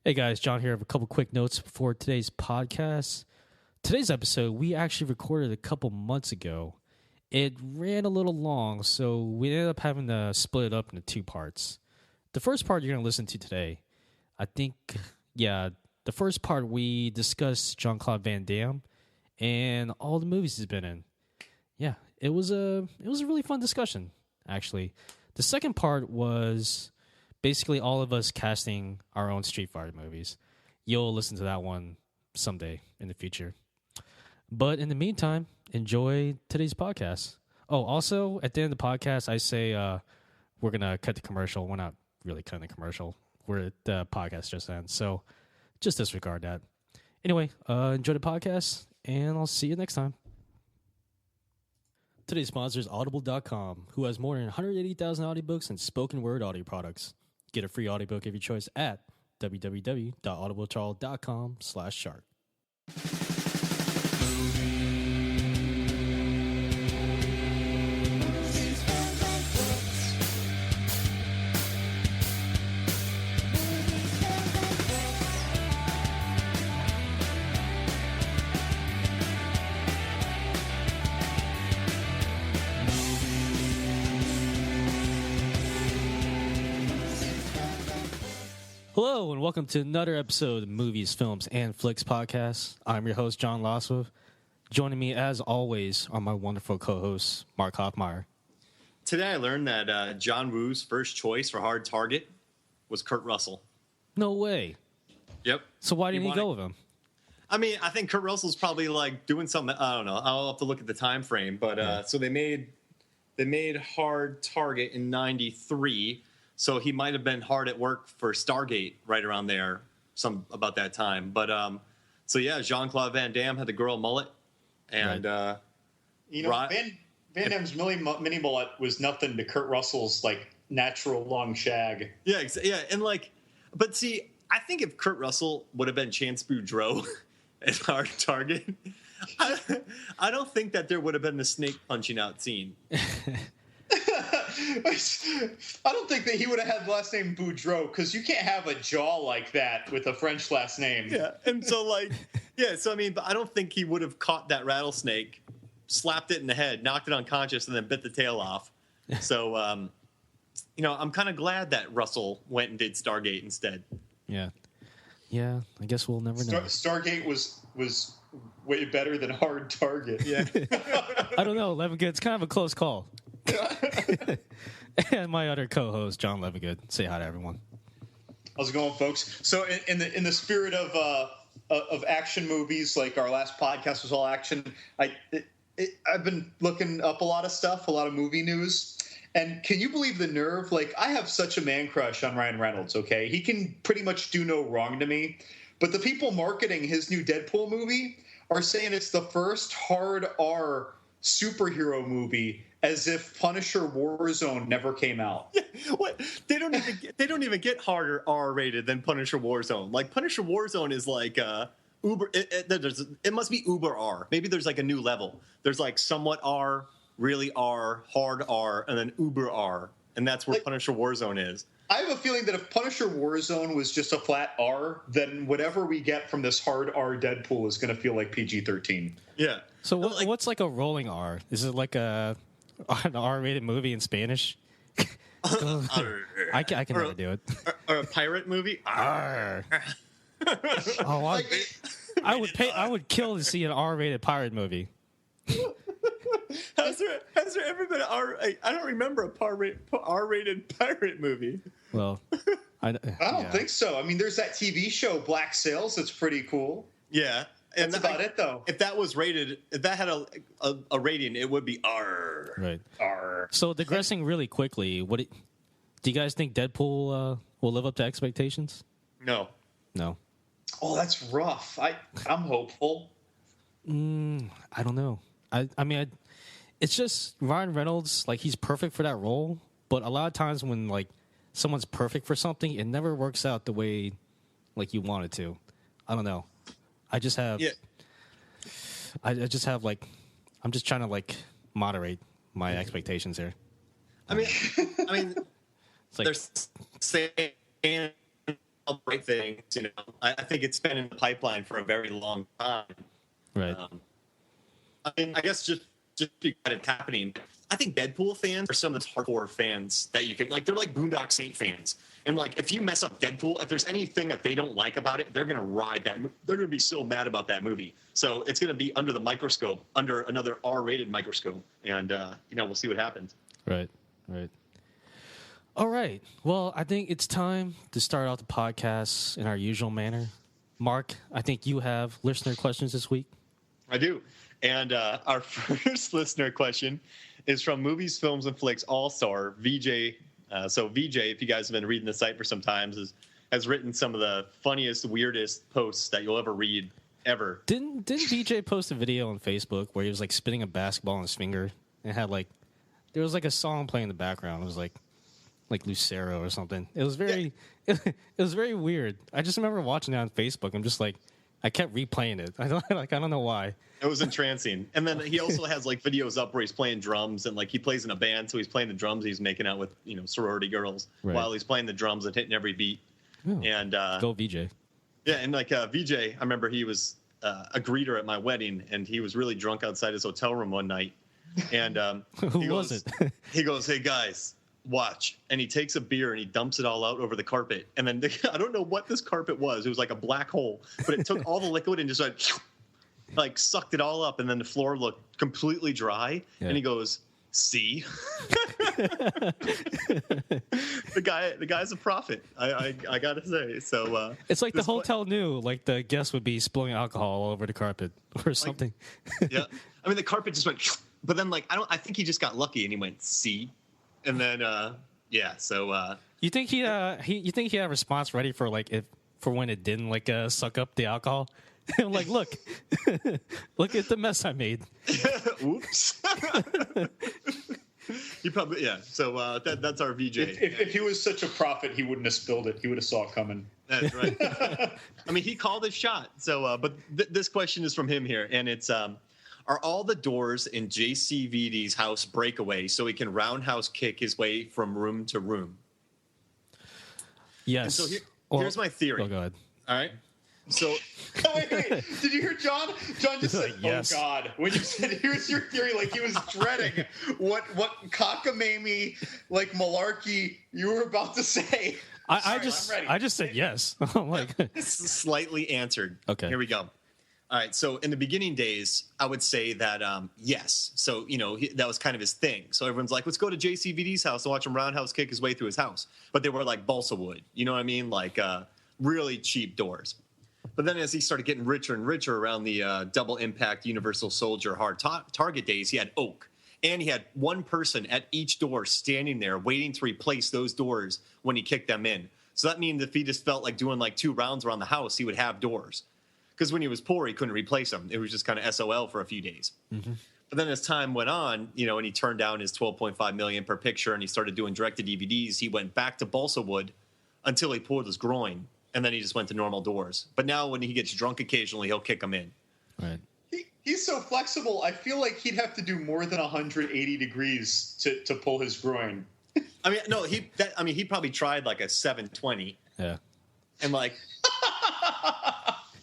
Hey guys, John here. I have a couple quick notes before today's podcast. Today's episode, we actually recorded a couple months ago. It ran a little long, so we ended up having to split it up into two parts. The first part you're going to listen to today, the first part we discussed Jean-Claude Van Damme and all the movies he's been in. Yeah, it was a really fun discussion, actually. The second part was basically all of us casting our own Street Fighter movies. You'll listen to that one someday in the future. But in the meantime, enjoy today's podcast. Oh, also, at the end of the podcast, I say we're going to cut the commercial. We're not really cutting the commercial. The podcast just ends. So just disregard that. Anyway, enjoy the podcast, and I'll see you next time. Today's sponsor is Audible.com, who has more than 180,000 audiobooks and spoken word audio products. Get a free audiobook of your choice at www.audibletrial.com/shark. Hello, and welcome to another episode of Movies, Films, and Flicks Podcast. I'm your host, John Loswell. Joining me, as always, are my wonderful co-hosts, Mark Hoffmeyer. Today I learned that John Woo's first choice for Hard Target was Kurt Russell. No way. Yep. So why didn't he go with him? I mean, I think Kurt Russell's probably like doing something. I don't know. I'll have to look at the time frame. But so they made Hard Target in '93. So he might have been hard at work for Stargate right around there, about that time. But so yeah, Jean-Claude Van Damme had the girl mullet, and Van Damme's mini mullet was nothing to Kurt Russell's like natural long shag. Yeah, and but see, I think if Kurt Russell would have been Chance Boudreaux at Hard Target, I don't think that there would have been the snake punching out scene. I don't think that he would have had the last name Boudreaux, because you can't have a jaw like that with a French last name. Yeah, and so I mean, but I don't think he would have caught that rattlesnake, slapped it in the head, knocked it unconscious, and then bit the tail off. So, I'm kind of glad that Russell went and did Stargate instead. Yeah, I guess we'll never know. Stargate was way better than Hard Target. Yeah. I don't know, Levingood. It's kind of a close call. And my other co-host, John Levingood. Say hi to everyone. How's it going, folks? So in the spirit of action movies, like our last podcast was all action, I've been looking up a lot of stuff, a lot of movie news. And can you believe the nerve? Like, I have such a man crush on Ryan Reynolds, okay? He can pretty much do no wrong to me. But the people marketing his new Deadpool movie are saying it's the first hard R superhero movie, as if Punisher Warzone never came out. Yeah, what? They don't even get harder R rated than Punisher Warzone. Like, Punisher Warzone is like Uber. It must be Uber R. Maybe there's like a new level. There's like somewhat R, really R, hard R, and then Uber R, and that's where Punisher Warzone is. I have a feeling that if Punisher Warzone was just a flat R, then whatever we get from this hard R Deadpool is going to feel like PG-13. Yeah. So what's like a rolling R? Is it like an R-rated movie in Spanish? I can never do it. Or a pirate movie? Arr. Oh, I would kill to see an R-rated pirate movie. Has there ever been I don't remember a R-rated pirate movie. Well, I don't think so. I mean, there's that TV show Black Sails that's pretty cool. Yeah. And that's about it, though. If that was rated, if that had a rating, it would be R. Right. R. So digressing really quickly, do you guys think Deadpool will live up to expectations? No. Oh, that's rough. I'm hopeful. I don't know. I mean, it's just Ryan Reynolds. Like, he's perfect for that role, but a lot of times when like someone's perfect for something, it never works out the way like you want it to. I don't know. I just have like, I'm just trying to like moderate my expectations here. I mean, it's like, they're saying all the right things. I think it's been in the pipeline for a very long time. Right. I mean, I guess just because it's happening. I think Deadpool fans are some of the hardcore fans that you can like. They're like Boondock Saint fans, and like if you mess up Deadpool, if there's anything that they don't like about it, they're gonna ride that. They're gonna be so mad about that movie. So it's gonna be under the microscope, under another R-rated microscope, and we'll see what happens. Right. All right. Well, I think it's time to start out the podcast in our usual manner. Mark, I think you have listener questions this week. I do. And our first listener question is from Movies, Films, and Flicks All-Star, VJ. So VJ, if you guys have been reading the site for some time, has written some of the funniest, weirdest posts that you'll ever read, ever. Didn't VJ post a video on Facebook where he was like spinning a basketball on his finger and had like there was like a song playing in the background. It was like Lucero or something. It was very it was very weird. I just remember watching it on Facebook. I'm just like I kept replaying it. I don't know why. It was entrancing. And then he also has like videos up where he's playing drums and like he plays in a band, so he's playing the drums. He's making out with sorority girls while he's playing the drums and hitting every beat. Oh, and go VJ. Yeah, and like VJ, I remember he was a greeter at my wedding, and he was really drunk outside his hotel room one night. And who was it? He goes, "Hey guys, watch," and he takes a beer and he dumps it all out over the carpet. And then I don't know what this carpet was. It was like a black hole, but it took all the liquid and just like sucked it all up. And then the floor looked completely dry. Yeah. And he goes, "See." the guy's a prophet. I gotta say. So it's like the hotel knew like the guest would be spilling alcohol all over the carpet or something. Yeah, I mean the carpet just went, but then like I think he just got lucky and he went "See." And then, So you think he had a response ready for like for when it didn't like suck up the alcohol? Like, look at the mess I made. Oops. You probably So that's our VJ. If he was such a prophet, he wouldn't have spilled it. He would have saw it coming. That's right. I mean, he called his shot. So, but this question is from him here, and it's are all the doors in JCVD's house breakaway so he can roundhouse kick his way from room to room? Yes. And so here's my theory. Oh, God. All right. So, wait. Did you hear John? John just said, yes. "Oh God!" When you said, "Here's your theory," like he was dreading what cockamamie, like malarkey you were about to say. I just said yes. I'm like, slightly answered. Okay. Here we go. All right. So in the beginning days, I would say that yes. So that was kind of his thing. So everyone's like, let's go to JCVD's house and watch him roundhouse kick his way through his house. But they were like balsa wood. You know what I mean? Like really cheap doors. But then as he started getting richer and richer around the double impact Universal Soldier hard target days, he had oak. And he had one person at each door standing there waiting to replace those doors when he kicked them in. So that means if he just felt like doing like 2 rounds around the house, he would have doors. Because when he was poor, he couldn't replace them. It was just kind of SOL for a few days. Mm-hmm. But then as time went on, and he turned down his $12.5 million per picture and he started doing direct-to-DVDs, he went back to balsa wood until he pulled his groin. And then he just went to normal doors. But now when he gets drunk occasionally, he'll kick them in. Right. He's so flexible. I feel like he'd have to do more than 180 degrees to pull his groin. I mean, no, he probably tried like a 720. Yeah. And like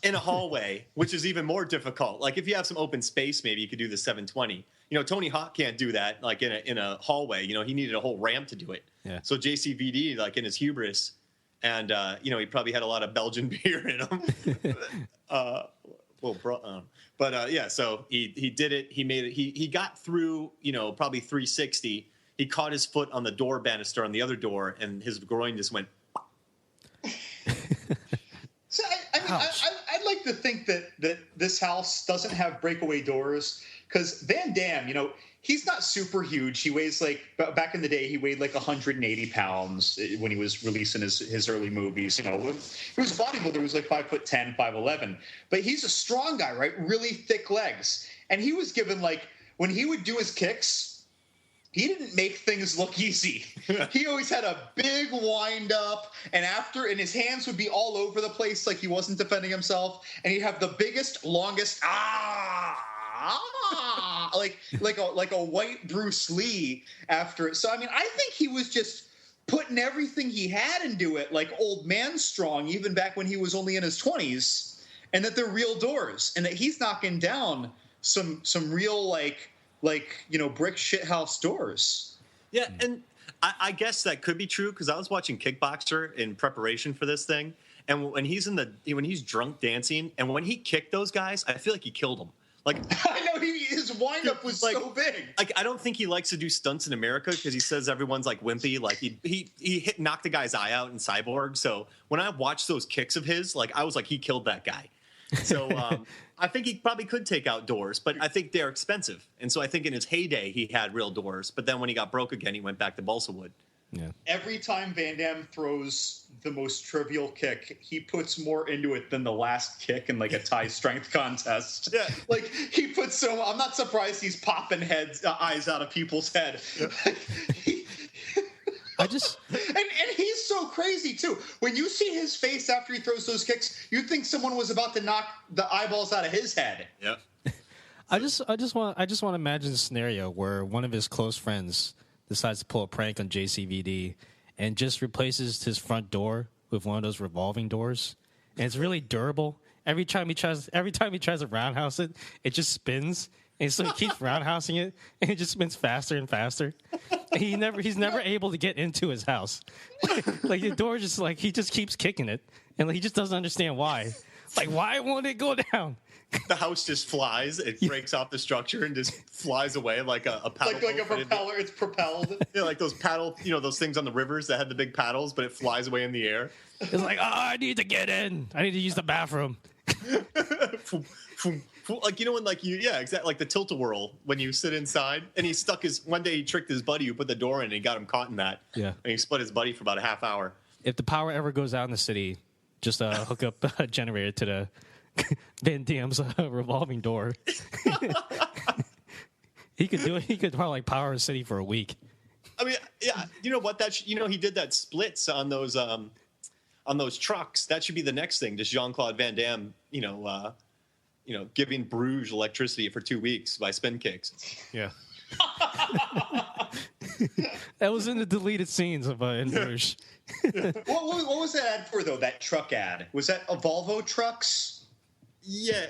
in a hallway, which is even more difficult. Like if you have some open space, maybe you could do the 720. Tony Hawk can't do that like in a hallway. He needed a whole ramp to do it. Yeah. So JCVD, like in his hubris, and he probably had a lot of Belgian beer in him. So he did it. He made it. He got through, probably 360. He caught his foot on the door banister on the other door, and his groin just went. So I'd like to think that this house doesn't have breakaway doors because Van Damme, he's not super huge. He weighs back in the day, he weighed like 180 pounds when he was releasing his early movies. He was a bodybuilder. He was like 5'10", 5'11", but he's a strong guy, right? Really thick legs. And he was given when he would do his kicks, he didn't make things look easy. He always had a big wind up, and his hands would be all over the place like he wasn't defending himself, and he'd have the biggest, longest like a white Bruce Lee after it. So I mean, I think he was just putting everything he had into it, like old man strong, even back when he was only in his 20s, and that they're real doors, and that he's knocking down some real like brick shithouse doors. Yeah, and I guess that could be true because I was watching Kickboxer in preparation for this thing, and when he's drunk dancing, and when he kicked those guys, I feel like he killed them. Like I know his windup was so big. Like I don't think he likes to do stunts in America because he says everyone's like wimpy. Like he knocked the guy's eye out in Cyborg. So when I watched those kicks of his, like I was like he killed that guy. So I think he probably could take out doors, but I think they're expensive. And so I think in his heyday he had real doors, but then when he got broke again, he went back to balsa wood. Yeah. Every time Van Damme throws the most trivial kick, he puts more into it than the last kick in like a Thai strength contest. Yeah. Like he puts so. I'm not surprised he's popping eyes out of people's head. Yep. And he's so crazy too. When you see his face after he throws those kicks, you think someone was about to knock the eyeballs out of his head. Yeah. I just want to imagine a scenario where one of his close friends decides to pull a prank on JCVD and just replaces his front door with one of those revolving doors, and it's really durable. Every time he tries to roundhouse it, it just spins, and so he keeps roundhousing it, and it just spins faster and faster. And he's never able to get into his house. Like the door just like he just keeps kicking it, and he just doesn't understand why. Like why won't it go down? The house just flies. It breaks off the structure and just flies away like a paddle. Like a propeller. It's propelled. Yeah, like those paddle, those things on the rivers that had the big paddles, but it flies away in the air. It's like, I need to get in. I need to use the bathroom. Like when exactly like the tilt-a-whirl when you sit inside, and one day he tricked his buddy who put the door in and he got him caught in that. Yeah, and he split his buddy for about a half hour. If the power ever goes out in the city, just hook up a generator to the Van Damme's revolving door. He could do it. He could probably power a city for a week. I mean, yeah, you know what? He did that splits on those trucks. That should be the next thing. Just Jean-Claude Van Damme, giving Bruges electricity for 2 weeks by spin kicks. Yeah. That was in the deleted scenes of in Bruges. What was that ad for, though? That truck ad? Was that a Volvo Trucks? Yeah.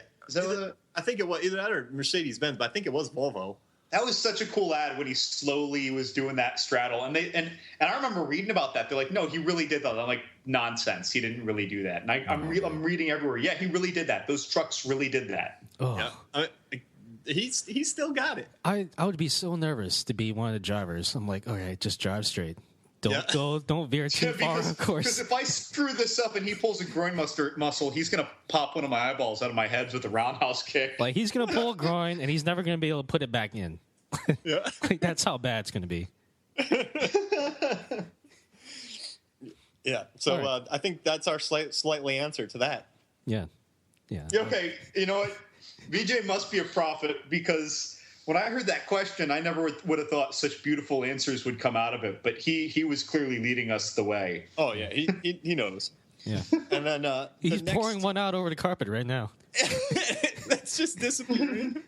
I think it was either that or Mercedes-Benz, but I think it was Volvo. That was such a cool ad when he slowly was doing that straddle. And I remember reading about that. They're like, no, he really did that. I'm like, nonsense. He didn't really do that. And I'm reading everywhere. Yeah, he really did that. Those trucks really did that. Oh. Yeah. He's still got it. I would be so nervous to be one of the drivers. I'm like, all right, just drive straight. Don't veer too far, of course. Because if I screw this up and he pulls a groin muscle, he's going to pop one of my eyeballs out of my head with a roundhouse kick. Like, he's going to pull a groin, and he's never going to be able to put it back in. Yeah. Like, that's how bad it's going to be. Yeah. So right. I think that's our slightly answer to that. Yeah. Okay, you know what? VJ must be a prophet, because when I heard that question, I never would have thought such beautiful answers would come out of it. But he was clearly leading us the way. Oh yeah, he knows. Yeah, and then he's pouring one out over the carpet right now. That's just disappearing.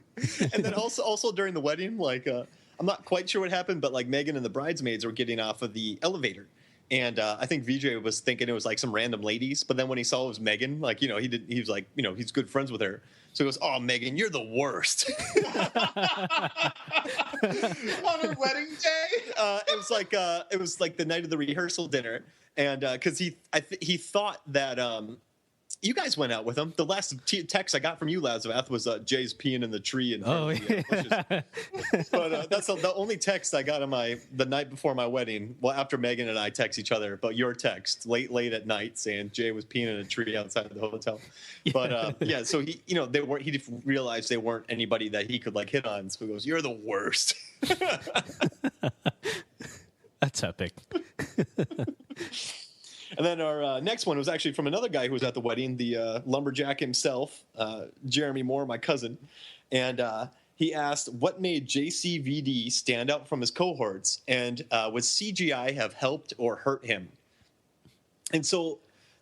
And then also during the wedding, like I'm not quite sure what happened, but like Megan and the bridesmaids were getting off of the elevator. And I think VJ was thinking it was like some random ladies, but then when he saw it was Megan, like, he was like, he's good friends with her. So he goes, "Oh, Megan, you're the worst." On her wedding day? It was like the night of the rehearsal dinner. And because he thought that you guys went out with him. The last text I got from you, Lazarus, was Jay's peeing in the tree. And but that's the only text I got on the night before my wedding. Well, after Megan and I text each other, but your text late at night saying Jay was peeing in a tree outside of the hotel. But yeah, so he realized they weren't anybody that he could like hit on. So he goes, "You're the worst." That's epic. And then our next one was actually from another guy who was at the wedding, the lumberjack himself, Jeremy Moore, my cousin. And he asked, what made JCVD stand out from his cohorts? And would CGI have helped or hurt him? And so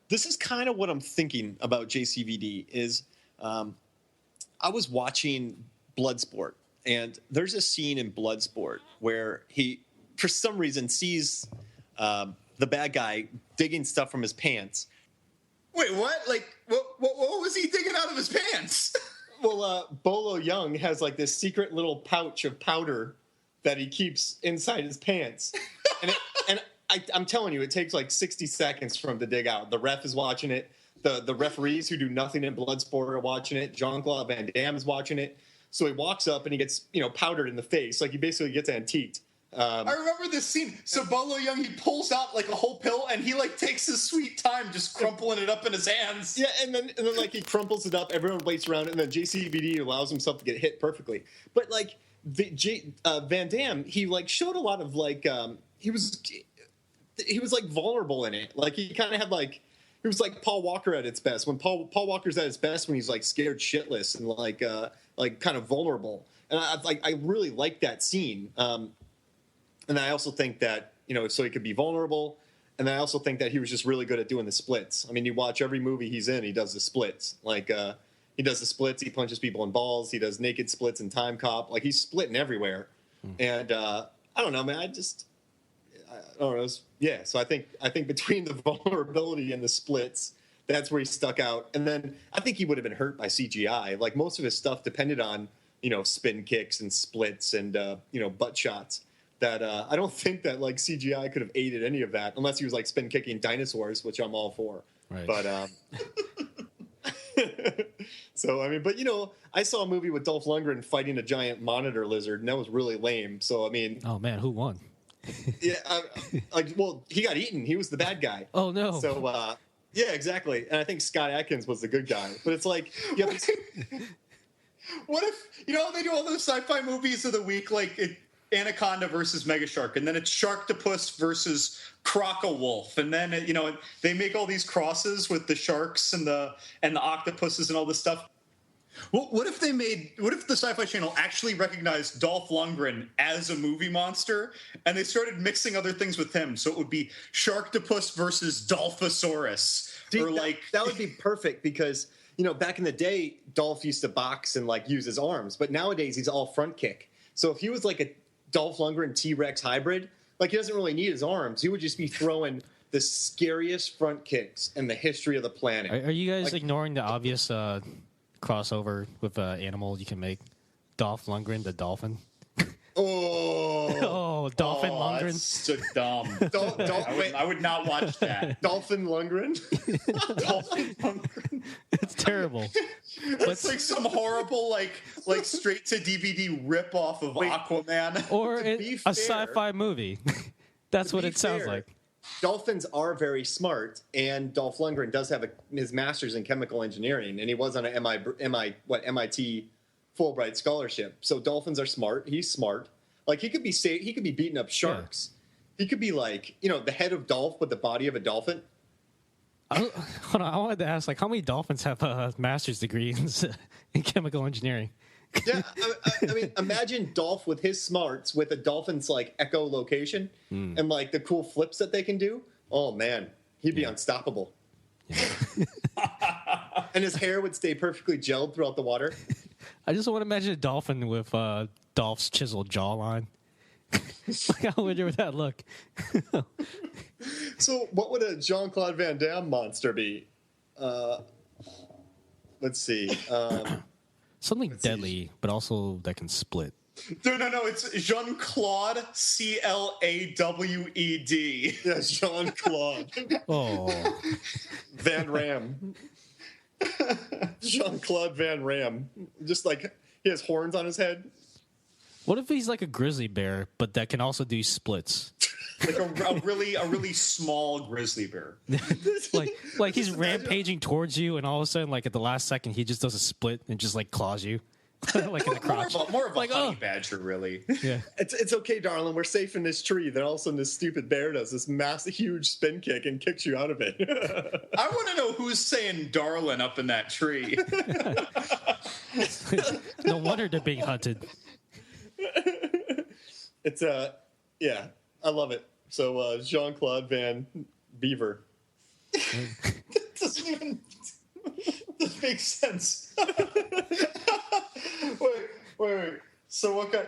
this is kind of what I'm thinking about JCVD is I was watching Bloodsport. And there's a scene in Bloodsport where he, for some reason, sees the bad guy digging stuff from his pants. Wait, what? Like, what was he digging out of his pants? Well, Bolo Young has like this secret little pouch of powder that he keeps inside his pants, and I'm telling you, it takes like 60 seconds for him to dig out. The ref is watching it. The referees who do nothing in Bloodsport are watching it. Jean-Claude Van Damme is watching it. So he walks up and he gets powdered in the face, like he basically gets antiqued. I remember this scene. So Bolo Young, he pulls out like a whole pill and he like takes his sweet time just crumpling it up in his hands. Yeah, and then like he crumples it up. Everyone waits around, and then JCVD allows himself to get hit perfectly. But like Van Damme, he like showed a lot of like he was like vulnerable in it. Like he kind of had like he was like Paul Walker at its best. When Paul Walker's at his best when he's like scared shitless and like kind of vulnerable. And I really like that scene. And I also think that, so he could be vulnerable. And I also think that he was just really good at doing the splits. I mean, you watch every movie he's in, he does the splits. Like, he does the splits, he punches people in balls, he does naked splits in Time Cop. Like, he's splitting everywhere. And I don't know, man, I don't know. Yeah, so I think between the vulnerability and the splits, that's where he stuck out. And then I think he would have been hurt by CGI. Like, most of his stuff depended on, spin kicks and splits and, butt shots. That I don't think that like CGI could have aided any of that unless he was like spin kicking dinosaurs, which I'm all for. Right. But so I mean, but I saw a movie with Dolph Lundgren fighting a giant monitor lizard, and that was really lame. So I mean, oh man, who won? Yeah, he got eaten. He was the bad guy. Oh no. So yeah, exactly. And I think Scott Adkins was the good guy. But it's like, yeah. What if they do all those sci-fi movies of the week, like Anaconda versus Megashark, and then it's Sharktopus versus Crocowolf, and then they make all these crosses with the sharks and the octopuses and all this stuff. What if the Sci-Fi Channel actually recognized Dolph Lundgren as a movie monster, and they started mixing other things with him, so it would be Sharktopus versus Dolphosaurus, or like that would be perfect because back in the day Dolph used to box and like use his arms, but nowadays he's all front kick. So if he was like a Dolph Lundgren T-Rex hybrid, like he doesn't really need his arms. He would just be throwing the scariest front kicks in the history of the planet. Are you guys ignoring the obvious crossover with animal you can make? Dolph Lundgren, the dolphin. Oh, Dolphin Lundgren. That's so dumb. I would not watch that. Dolphin Lundgren. Dolphin Lundgren. It's terrible. It's like some horrible like straight to DVD rip off of Aquaman. Or a sci-fi movie. That's what it sounds like. Dolphins are very smart, and Dolph Lundgren does have his master's in chemical engineering, and he was on an MIT Fulbright scholarship. So dolphins are smart. He's smart. Like he could be beating up sharks. Yeah. He could be like the head of Dolph with the body of a dolphin. Hold on, I wanted to ask, like, how many dolphins have a master's degree in chemical engineering? Yeah, I mean, imagine Dolph with his smarts with a dolphin's like echolocation and like the cool flips that they can do. Oh man, he'd be unstoppable. Yeah. And his hair would stay perfectly gelled throughout the water. I just want to imagine a dolphin with Dolph's chiseled jawline. How would that look? So, what would a Jean-Claude Van Damme monster be? Let's see. Something deadly, but also that can split. No. It's Jean-Claude Clawed. Yes, Jean-Claude. Oh. Van Ram. Jean-Claude Van Ram. Just like he has horns on his head. What if he's like a grizzly bear, but that can also do splits? Like a really small grizzly bear. like he's rampaging towards you, and all of a sudden, like at the last second, he just does a split and just like claws you, like in the crotch. More of a honey badger, really. Yeah, it's okay, darling. We're safe in this tree. Then all of a sudden, this stupid bear does this massive, huge spin kick and kicks you out of it. I want to know who's saying "darling" up in that tree. No wonder they're being hunted. It's yeah. I love it. So Jean-Claude Van Beaver. Doesn't make sense. wait. So what guy?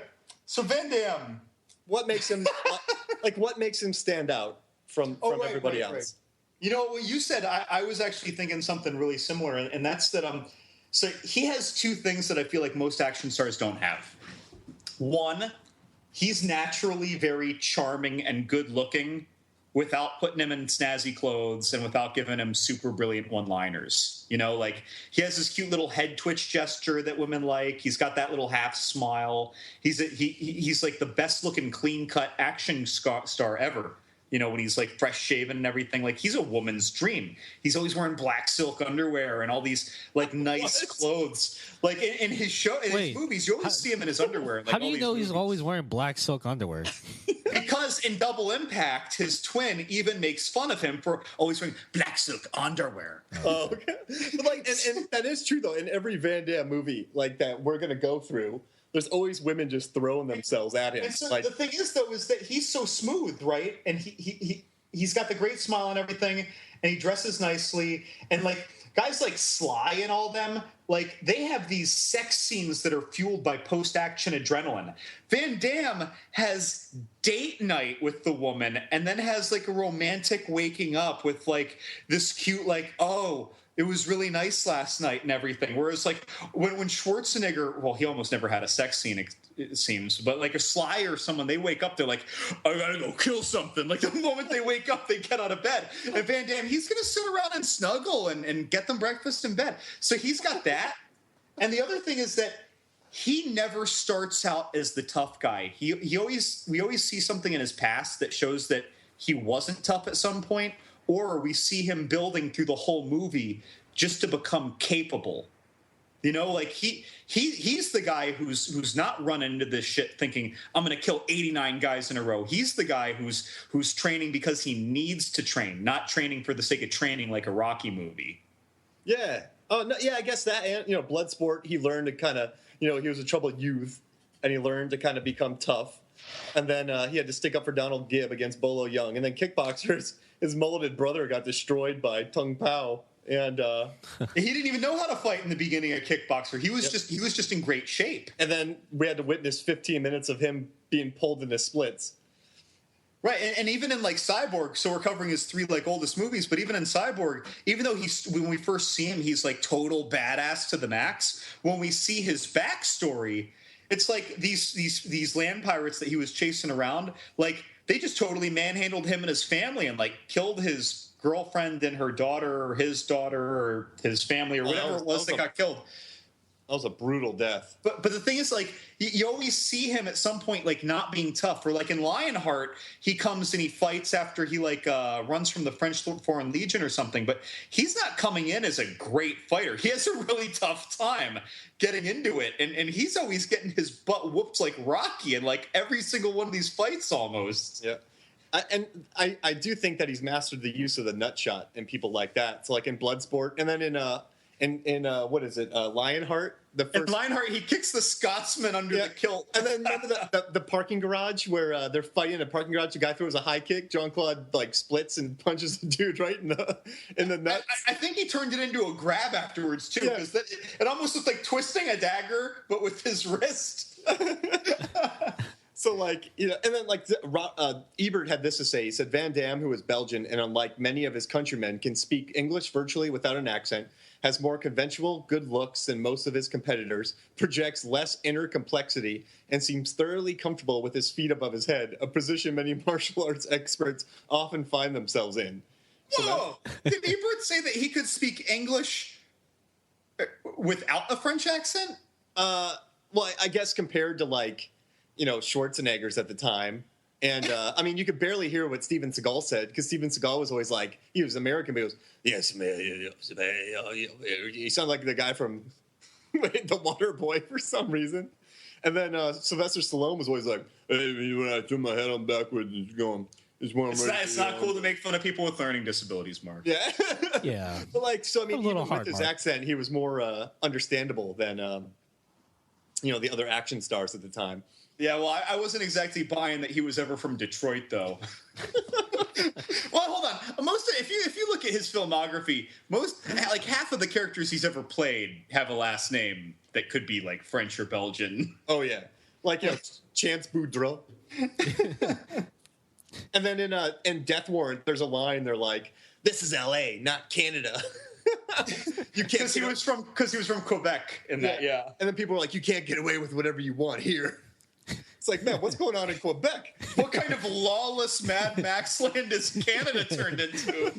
So Van Damme. What makes him what makes him stand out? from everybody else. Right. You know, what you said, I was actually thinking something really similar, and that's that so he has two things that I feel like most action stars don't have. One, he's naturally very charming and good-looking without putting him in snazzy clothes and without giving him super brilliant one-liners. You know, like, he has this cute little head twitch gesture that women like. He's got that little half smile. He's like the best-looking clean-cut action star ever. You know, when he's like fresh shaven and everything, like he's a woman's dream. He's always wearing black silk underwear and all these like nice clothes. Like in his his movies, you always see him in his underwear. Like, how do you know he's always wearing black silk underwear? Because in Double Impact, his twin even makes fun of him for always wearing black silk underwear. Oh, okay. But like, and that is true though. In every Van Damme movie like that we're gonna go through, there's always women just throwing themselves at him. And so the thing is, though, is that he's so smooth, right? And he's got the great smile and everything, and he dresses nicely. And, like, guys like Sly and all them, like, they have these sex scenes that are fueled by post-action adrenaline. Van Damme has date night with the woman and then has, like, a romantic waking up with, like, this cute, like, oh, it was really nice last night and everything. Whereas, like, when Schwarzenegger, well, he almost never had a sex scene, it seems, but like a Sly or someone, they wake up, they're like, I gotta go kill something. Like, the moment they wake up, they get out of bed. And Van Damme, he's gonna sit around and snuggle and get them breakfast in bed. So he's got that. And the other thing is that he never starts out as the tough guy. We always see something in his past that shows that he wasn't tough at some point, or we see him building through the whole movie just to become capable. You know, like he's the guy who's not running into this shit thinking, I'm going to kill 89 guys in a row. He's the guy who's training because he needs to train, not training for the sake of training like a Rocky movie. Yeah. Oh, no, yeah, I guess that, and, you know, Bloodsport, he learned to kind of, you know, he was a troubled youth, and he learned to kind of become tough. And then he had to stick up for Donald Gibb against Bolo Young. And then Kickboxers, his mulleted brother got destroyed by Tung Pao. And he didn't even know how to fight in the beginning of Kickboxer. He was just in great shape. And then we had to witness 15 minutes of him being pulled into splits. Right, and even in like Cyborg, so we're covering his three like oldest movies, but even in Cyborg, even though when we first see him, he's like total badass to the max. When we see his backstory, it's like these land pirates that he was chasing around, like they just totally manhandled him and his family and like killed his girlfriend and her daughter or his daughter or his family or whatever it was that got killed. That was a brutal death. But the thing is, like, you always see him at some point, like, not being tough. Or, like, in Lionheart, he comes and he fights after he, like, runs from the French Foreign Legion or something. But he's not coming in as a great fighter. He has a really tough time getting into it. And he's always getting his butt whooped like Rocky in, like, every single one of these fights almost. Yeah. I do think that he's mastered the use of the nut shot and people like that. So, like, in Bloodsport, and then in what is it, Lionheart? In Lionheart, he kicks the Scotsman under the kilt. And then remember the parking garage where they're fighting in a parking garage. The guy throws a high kick. Jean-Claude like splits and punches the dude right in the nuts. I think he turned it into a grab afterwards too, because it almost looked like twisting a dagger, but with his wrist. So, like, you know, and then, like, Ebert had this to say. He said, Van Damme, who is Belgian and unlike many of his countrymen, can speak English virtually without an accent, has more conventional good looks than most of his competitors, projects less inner complexity, and seems thoroughly comfortable with his feet above his head, a position many martial arts experts often find themselves in. So whoa! Did Ebert say that he could speak English without a French accent? Well, I guess compared to, like, you know, Schwarzenegger's at the time. And, I mean, you could barely hear what Steven Seagal said, because Steven Seagal was always like, he was American, but he goes, yes, man. He sounded like the guy from The Water Boy for some reason. And then Sylvester Stallone was always like, hey, when I turn my head on backwards, it's going, it's not cool to make fun of people with learning disabilities, Mark. Yeah. Yeah. But, like, so, I mean, even with his Mark. accent, he was more understandable than, you know, the other action stars at the time. Yeah, well, I wasn't exactly buying that he was ever from Detroit, though. Well, hold on. If you look at his filmography, like half of the characters he's ever played have a last name that could be like French or Belgian. Oh yeah, like, you know, Chance Boudreaux. And then in Death Warrant, there's a line. They're like, "This is L.A., not Canada." You can't. Because he was from Quebec in that. Yeah. And then people were like, "You can't get away with whatever you want here." It's like, man, what's going on in Quebec? What kind of lawless Mad Max land is Canada turned into?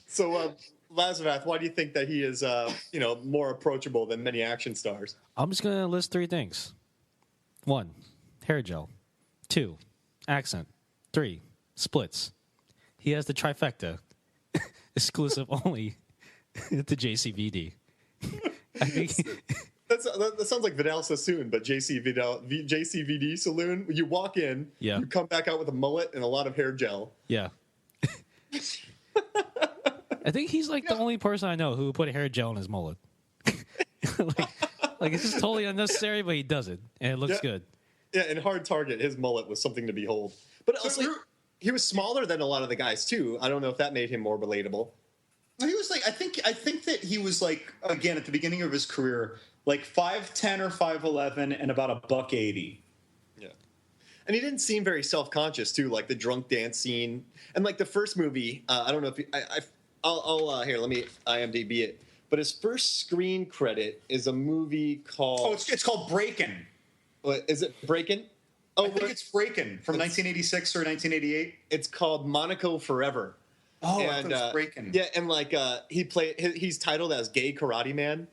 So, Lazarus, why do you think that he is, more approachable than many action stars? I'm just going to list 3 things. 1, hair gel. 2, accent. 3, splits. He has the trifecta, exclusive only to JCVD. I think that sounds like Vidal Sassoon, but JCVD Saloon. You walk in, you come back out with a mullet and a lot of hair gel. Yeah. I think he's like the only person I know who would put hair gel in his mullet. like it's just totally unnecessary, but he does it, and it looks good. Yeah, in Hard Target, his mullet was something to behold. But also, he was smaller than a lot of the guys too. I don't know if that made him more relatable. He was like, I think that he was like, again, at the beginning of his career, like 5'10" or 5'11" and about $180. Yeah, and he didn't seem very self-conscious too, like the drunk dance scene and like the first movie. I don't know if I'll here. Let me IMDb it. But his first screen credit is a movie called. Oh, it's called Breakin'. What is it? Breakin'? Oh, I think it's Breakin' from 1986 or 1988. It's called Monaco Forever. Oh, and, I thought it was Breakin'. Yeah, and like he's titled as Gay Karate Man,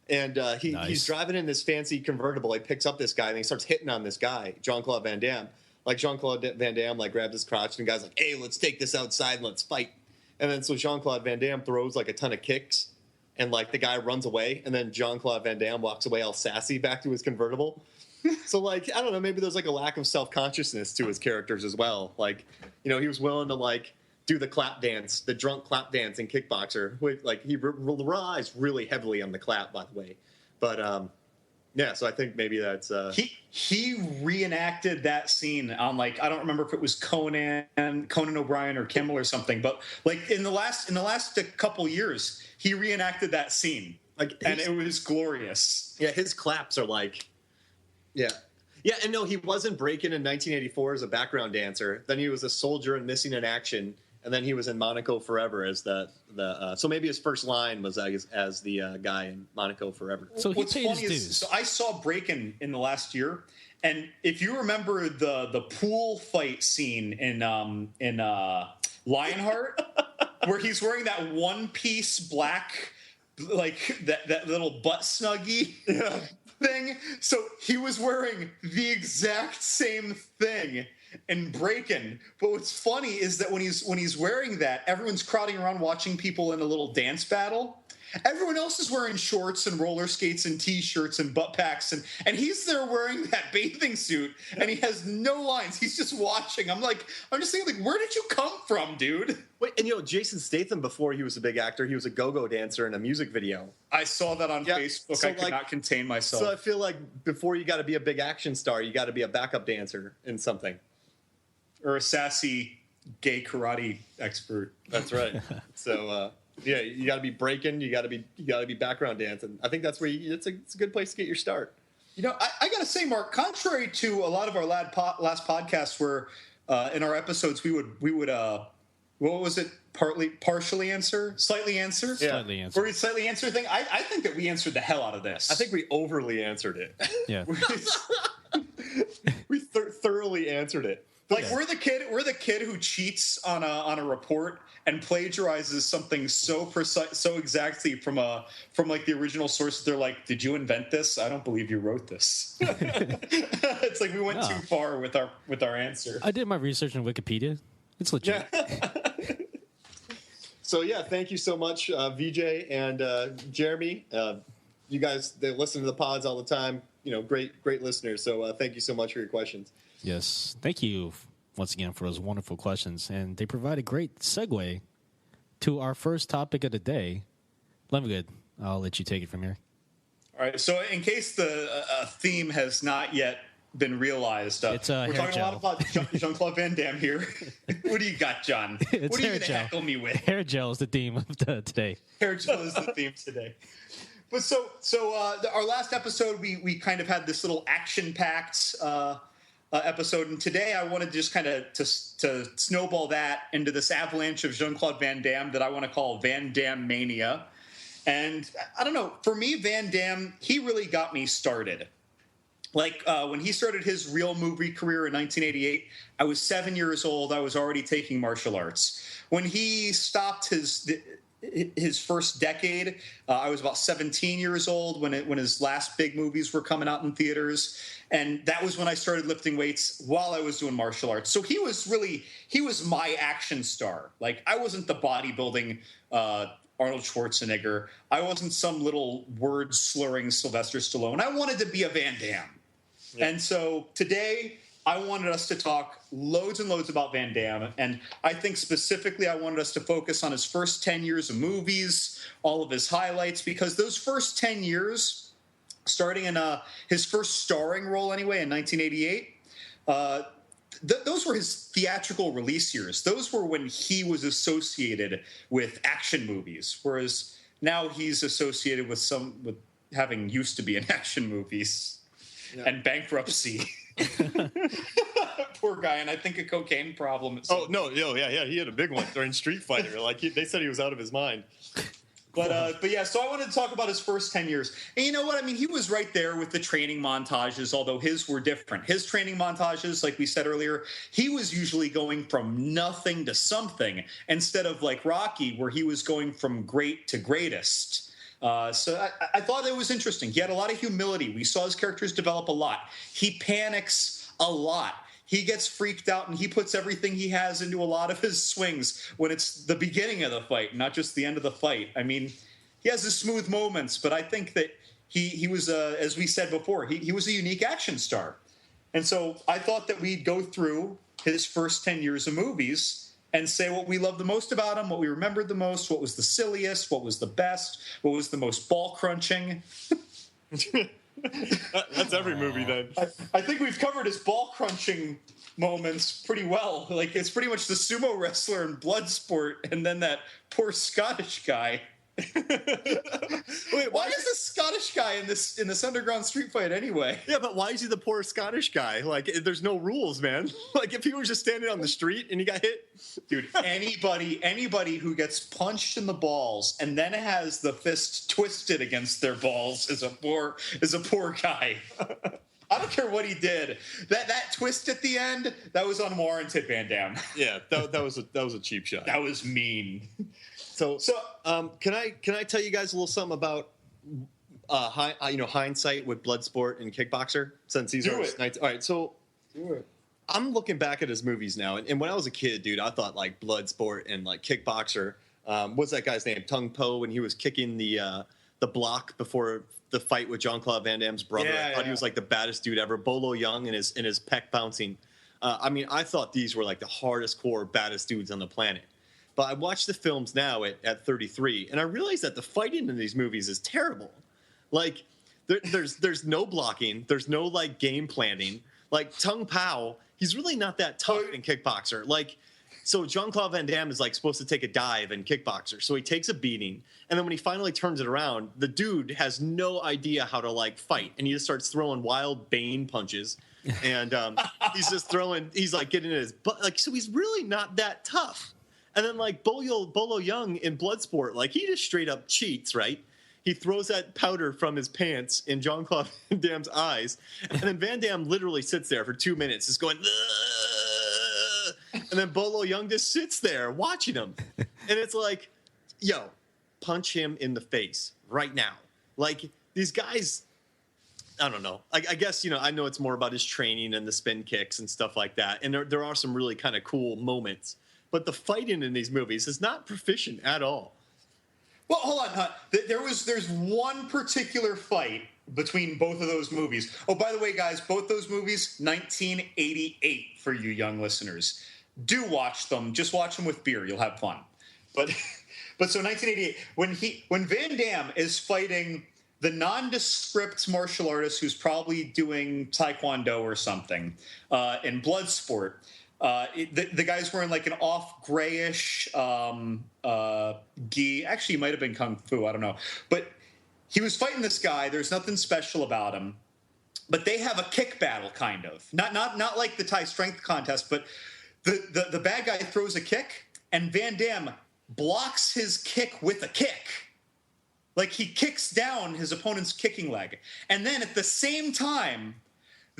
and he's driving in this fancy convertible. He picks up this guy and he starts hitting on this guy, Jean-Claude Van Damme. Like Jean-Claude Van Damme like grabs his crotch and the guy's like, "Hey, let's take this outside and let's fight." And then so Jean-Claude Van Damme throws like a ton of kicks, and like the guy runs away, and then Jean-Claude Van Damme walks away all sassy back to his convertible. So like I don't know, maybe there's like a lack of self-consciousness to his characters as well. Like he was willing to like do the clap dance, the drunk clap dance in Kickboxer. Like he relies really heavily on the clap, by the way. But yeah, so I think maybe that's he reenacted that scene on like I don't remember if it was Conan O'Brien or Kimmel or something, but like in the last couple years he reenacted that scene and it was glorious. Yeah, his claps are like yeah, and no, he wasn't breaking in 1984 as a background dancer. Then he was a soldier and Missing in Action, and then he was in Monaco Forever as the so maybe his first line was as the guy in Monaco Forever. So he paid his dues. So I saw Breakin' in the last year, and if you remember the pool fight scene in Lionheart, where he's wearing that one piece black, like that little butt snuggie thing. So he was wearing the exact same thing in Breakin'. But what's funny is that when he's wearing that, everyone's crowding around watching people in a little dance battle. Everyone else is wearing shorts and roller skates and T-shirts and butt packs, and he's there wearing that bathing suit, and he has no lines. He's just watching. I'm just thinking, like, where did you come from, dude? Wait, and Jason Statham, before he was a big actor, he was a go-go dancer in a music video. I saw that on Facebook. So I could not contain myself. So I feel like before you got to be a big action star, you got to be a backup dancer in something. Or a sassy gay karate expert. That's right. So yeah, you got to be breaking. You got to be background dancing. I think that's where it's a good place to get your start. I got to say, Mark, contrary to a lot of our last podcasts, where in our episodes we would what was it? Partially answer, slightly answer, Slightly answer. Where we slightly answer thing. I think that we answered the hell out of this. I think we overly answered it. Yeah, we thoroughly answered it. Like we're the kid who cheats on a report and plagiarizes something so precise, so exactly from like the original source. They're like, "Did you invent this? I don't believe you wrote this." It's like we went too far with our answer. I did my research on Wikipedia. It's legit. Yeah. So yeah, thank you so much, VJ and Jeremy. You guys, they listen to the pods all the time. Great listeners. So thank you so much for your questions. Yes, thank you once again for those wonderful questions, and they provide a great segue to our first topic of the day. Lemgood, I'll let you take it from here. All right. So, in case the theme has not yet been realized, we're talking a lot about Jean-Claude Van Damme here. What do you got, John? What are you going to heckle me with? Hair gel is the theme of today. Hair gel is the theme today. But so our last episode, we kind of had this little action-packed episode, and today I wanted to just kind of to snowball that into this avalanche of Jean-Claude Van Damme that I want to call Van Damme mania. And I don't know, for me, Van Damme, he really got me started. Like when he started his real movie career in 1988, I was 7 years old. I was already taking martial arts. When he stopped his first decade, I was about 17 years old when his last big movies were coming out in theaters. And that was when I started lifting weights while I was doing martial arts. So he was my action star. Like, I wasn't the bodybuilding Arnold Schwarzenegger. I wasn't some little word-slurring Sylvester Stallone. I wanted to be a Van Damme. Yeah. And so today, I wanted us to talk loads and loads about Van Damme. And I think specifically I wanted us to focus on his first 10 years of movies, all of his highlights, because those first 10 years, starting in his first starring role anyway in 1988, those were his theatrical release years. Those were when he was associated with action movies, whereas now he's associated with having used to be in action movies and bankruptcy. Poor guy, and I think a cocaine problem. Oh no, yeah, he had a big one during Street Fighter. Like they said, he was out of his mind. But yeah, so I wanted to talk about his first 10 years. And you know what? I mean, he was right there with the training montages, although his were different. His training montages, like we said earlier, he was usually going from nothing to something instead of like Rocky, where he was going from great to greatest. So I thought it was interesting. He had a lot of humility. We saw his characters develop a lot. He panics a lot. He gets freaked out, and he puts everything he has into a lot of his swings when it's the beginning of the fight, not just the end of the fight. I mean, he has his smooth moments, but I think that he was, as we said before, he was a unique action star. And so I thought that we'd go through his first 10 years of movies and say what we loved the most about him, what we remembered the most, what was the silliest, what was the best, what was the most ball-crunching. That's every movie, then. I think we've covered his ball-crunching moments pretty well. Like, it's pretty much the sumo wrestler in Bloodsport and then that poor Scottish guy. Wait, why is this Scottish guy in this underground street fight anyway? Yeah, but why is he the poor Scottish guy? Like, there's no rules, man. Like, if he was just standing on the street and he got hit, dude, anybody who gets punched in the balls and then has the fist twisted against their balls is a poor guy. I don't care what he did. That twist at the end, that was unwarranted, Van Damme. Yeah, that was a cheap shot. That was mean. So, can I tell you guys a little something about hindsight with Bloodsport and Kickboxer, since these are nights. All right, so I'm looking back at his movies now, and when I was a kid, dude, I thought like Bloodsport and like Kickboxer. What's that guy's name? Tung Po, when he was kicking the block before the fight with Jean-Claude Van Damme's brother. I thought he was like the baddest dude ever. Bolo Young and his pec bouncing. I mean, I thought these were like the hardest core, baddest dudes on the planet. But I watch the films now at 33, and I realize that the fighting in these movies is terrible. Like, there's no blocking. There's no, like, game planning. Like, Tung Pao, he's really not that tough in Kickboxer. Like, so Jean-Claude Van Damme is, like, supposed to take a dive in Kickboxer. So he takes a beating, and then when he finally turns it around, the dude has no idea how to, like, fight. And he just starts throwing wild Bane punches. And he's, like, getting in his butt. Like, so he's really not that tough. And then, like, Bolo Young in Bloodsport, like, he just straight up cheats, right? He throws that powder from his pants in Jean-Claude Van Damme's eyes. And then Van Damme literally sits there for 2 minutes just going, ugh! And then Bolo Young just sits there watching him. And it's like, yo, punch him in the face right now. Like, these guys, I don't know. I guess, I know it's more about his training and the spin kicks and stuff like that. And there are some really kind of cool moments. But the fighting in these movies is not proficient at all. Well, hold on. There's one particular fight between both of those movies. Oh, by the way, guys, both those movies, 1988 for you young listeners. Do watch them. Just watch them with beer. You'll have fun. But so 1988, when Van Damme is fighting the nondescript martial artist who's probably doing Taekwondo or something in Bloodsport. The guy's wearing like an off grayish gi. Actually, he might have been Kung Fu. I don't know. But he was fighting this guy. There's nothing special about him. but they have a kick battle, kind of. Not like the Thai strength contest, but the bad guy throws a kick, and Van Damme blocks his kick with a kick. Like, he kicks down his opponent's kicking leg. And then at the same time,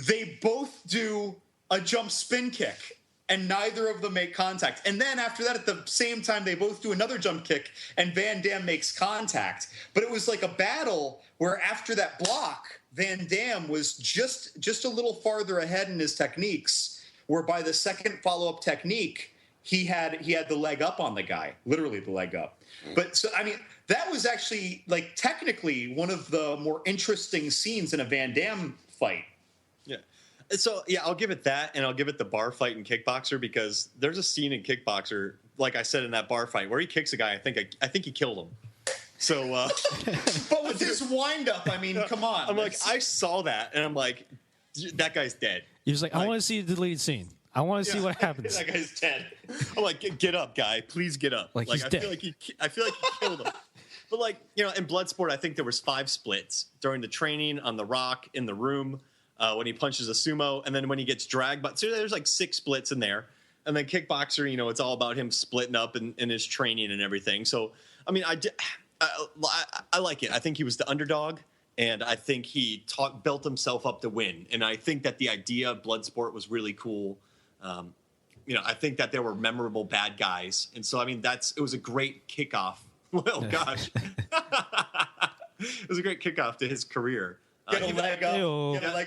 they both do a jump spin kick, and neither of them make contact. And then after that, at the same time, they both do another jump kick, and Van Damme makes contact. But it was like a battle where after that block, Van Damme was just a little farther ahead in his techniques, where by the second follow-up technique, he had the leg up on the guy, literally the leg up. But so, I mean, that was actually, like, technically one of the more interesting scenes in a Van Damme fight. Yeah. So, yeah, I'll give it that, and I'll give it the bar fight in Kickboxer, because there's a scene in Kickboxer, like I said, in that bar fight, where he kicks a guy. I think he killed him. So, but with his wind-up, I mean, come on. I'm like, I saw that, and I'm like, that guy's dead. He was like, I want to see the deleted scene. I want to see what happens. That guy's dead. I'm like, get up, guy. Please get up. Like, he's I dead. feel like he killed him. But, like, you know, in Bloodsport, I think there was 5 splits during the training, on the rock, in the room, when he punches a sumo, and then when he gets dragged. But so there's like 6 splits in there. And then Kickboxer, you know, it's all about him splitting up in his training and everything. So, I mean, I like it. I think he was the underdog, and I think he built himself up to win. And I think that the idea of Bloodsport was really cool. You know, I think that there were memorable bad guys. And so, I mean, it was a great kickoff. Well, gosh. It was a great kickoff to his career. Get a leg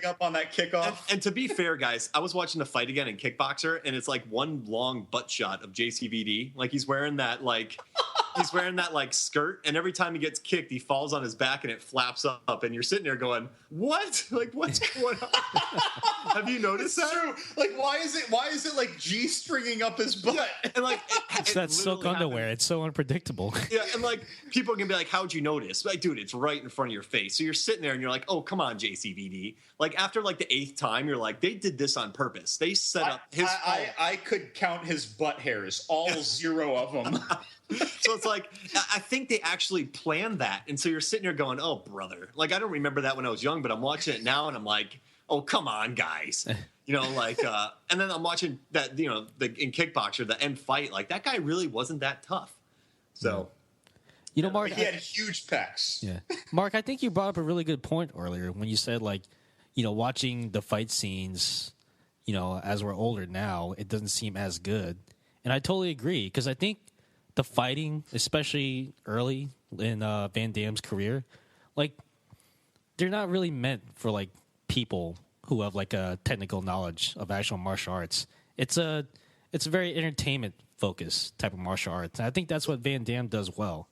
up on that kickoff. And to be fair, guys, I was watching the fight again in Kickboxer, and it's like one long butt shot of JCVD. Like, he's wearing that skirt, and every time he gets kicked, he falls on his back and it flaps up, and you're sitting there going, what? Like, what's going on? Have you noticed that? True. Like, why is it like G-stringing up his butt? Yeah, and like, It's that silk underwear. happened. It's so unpredictable. Yeah, and like, people are gonna be like, how'd you notice? Like, dude, it's right in front of your face. So you're sitting there and you're like, oh, come on, JCVD. Like, after like the 8th time, you're like, they did this on purpose. They set up his I could count his butt hairs, all 0 of them. So it's like, I think they actually planned that. And so you're sitting there going, oh, brother. Like, I don't remember that when I was young, but I'm watching it now and I'm like, oh, come on, guys. You know, like, and then I'm watching that, you know, in Kickboxer, the end fight. Like, that guy really wasn't that tough. So. You know, Mark. He had huge pecs. Yeah. Mark, I think you brought up a really good point earlier when you said, like, you know, watching the fight scenes, you know, as we're older now, it doesn't seem as good. And I totally agree, because I think the fighting, especially early in Van Damme's career, like, they're not really meant for, like, people who have, like, a technical knowledge of actual martial arts. It's a very entertainment focused type of martial arts. And I think that's what Van Damme does well.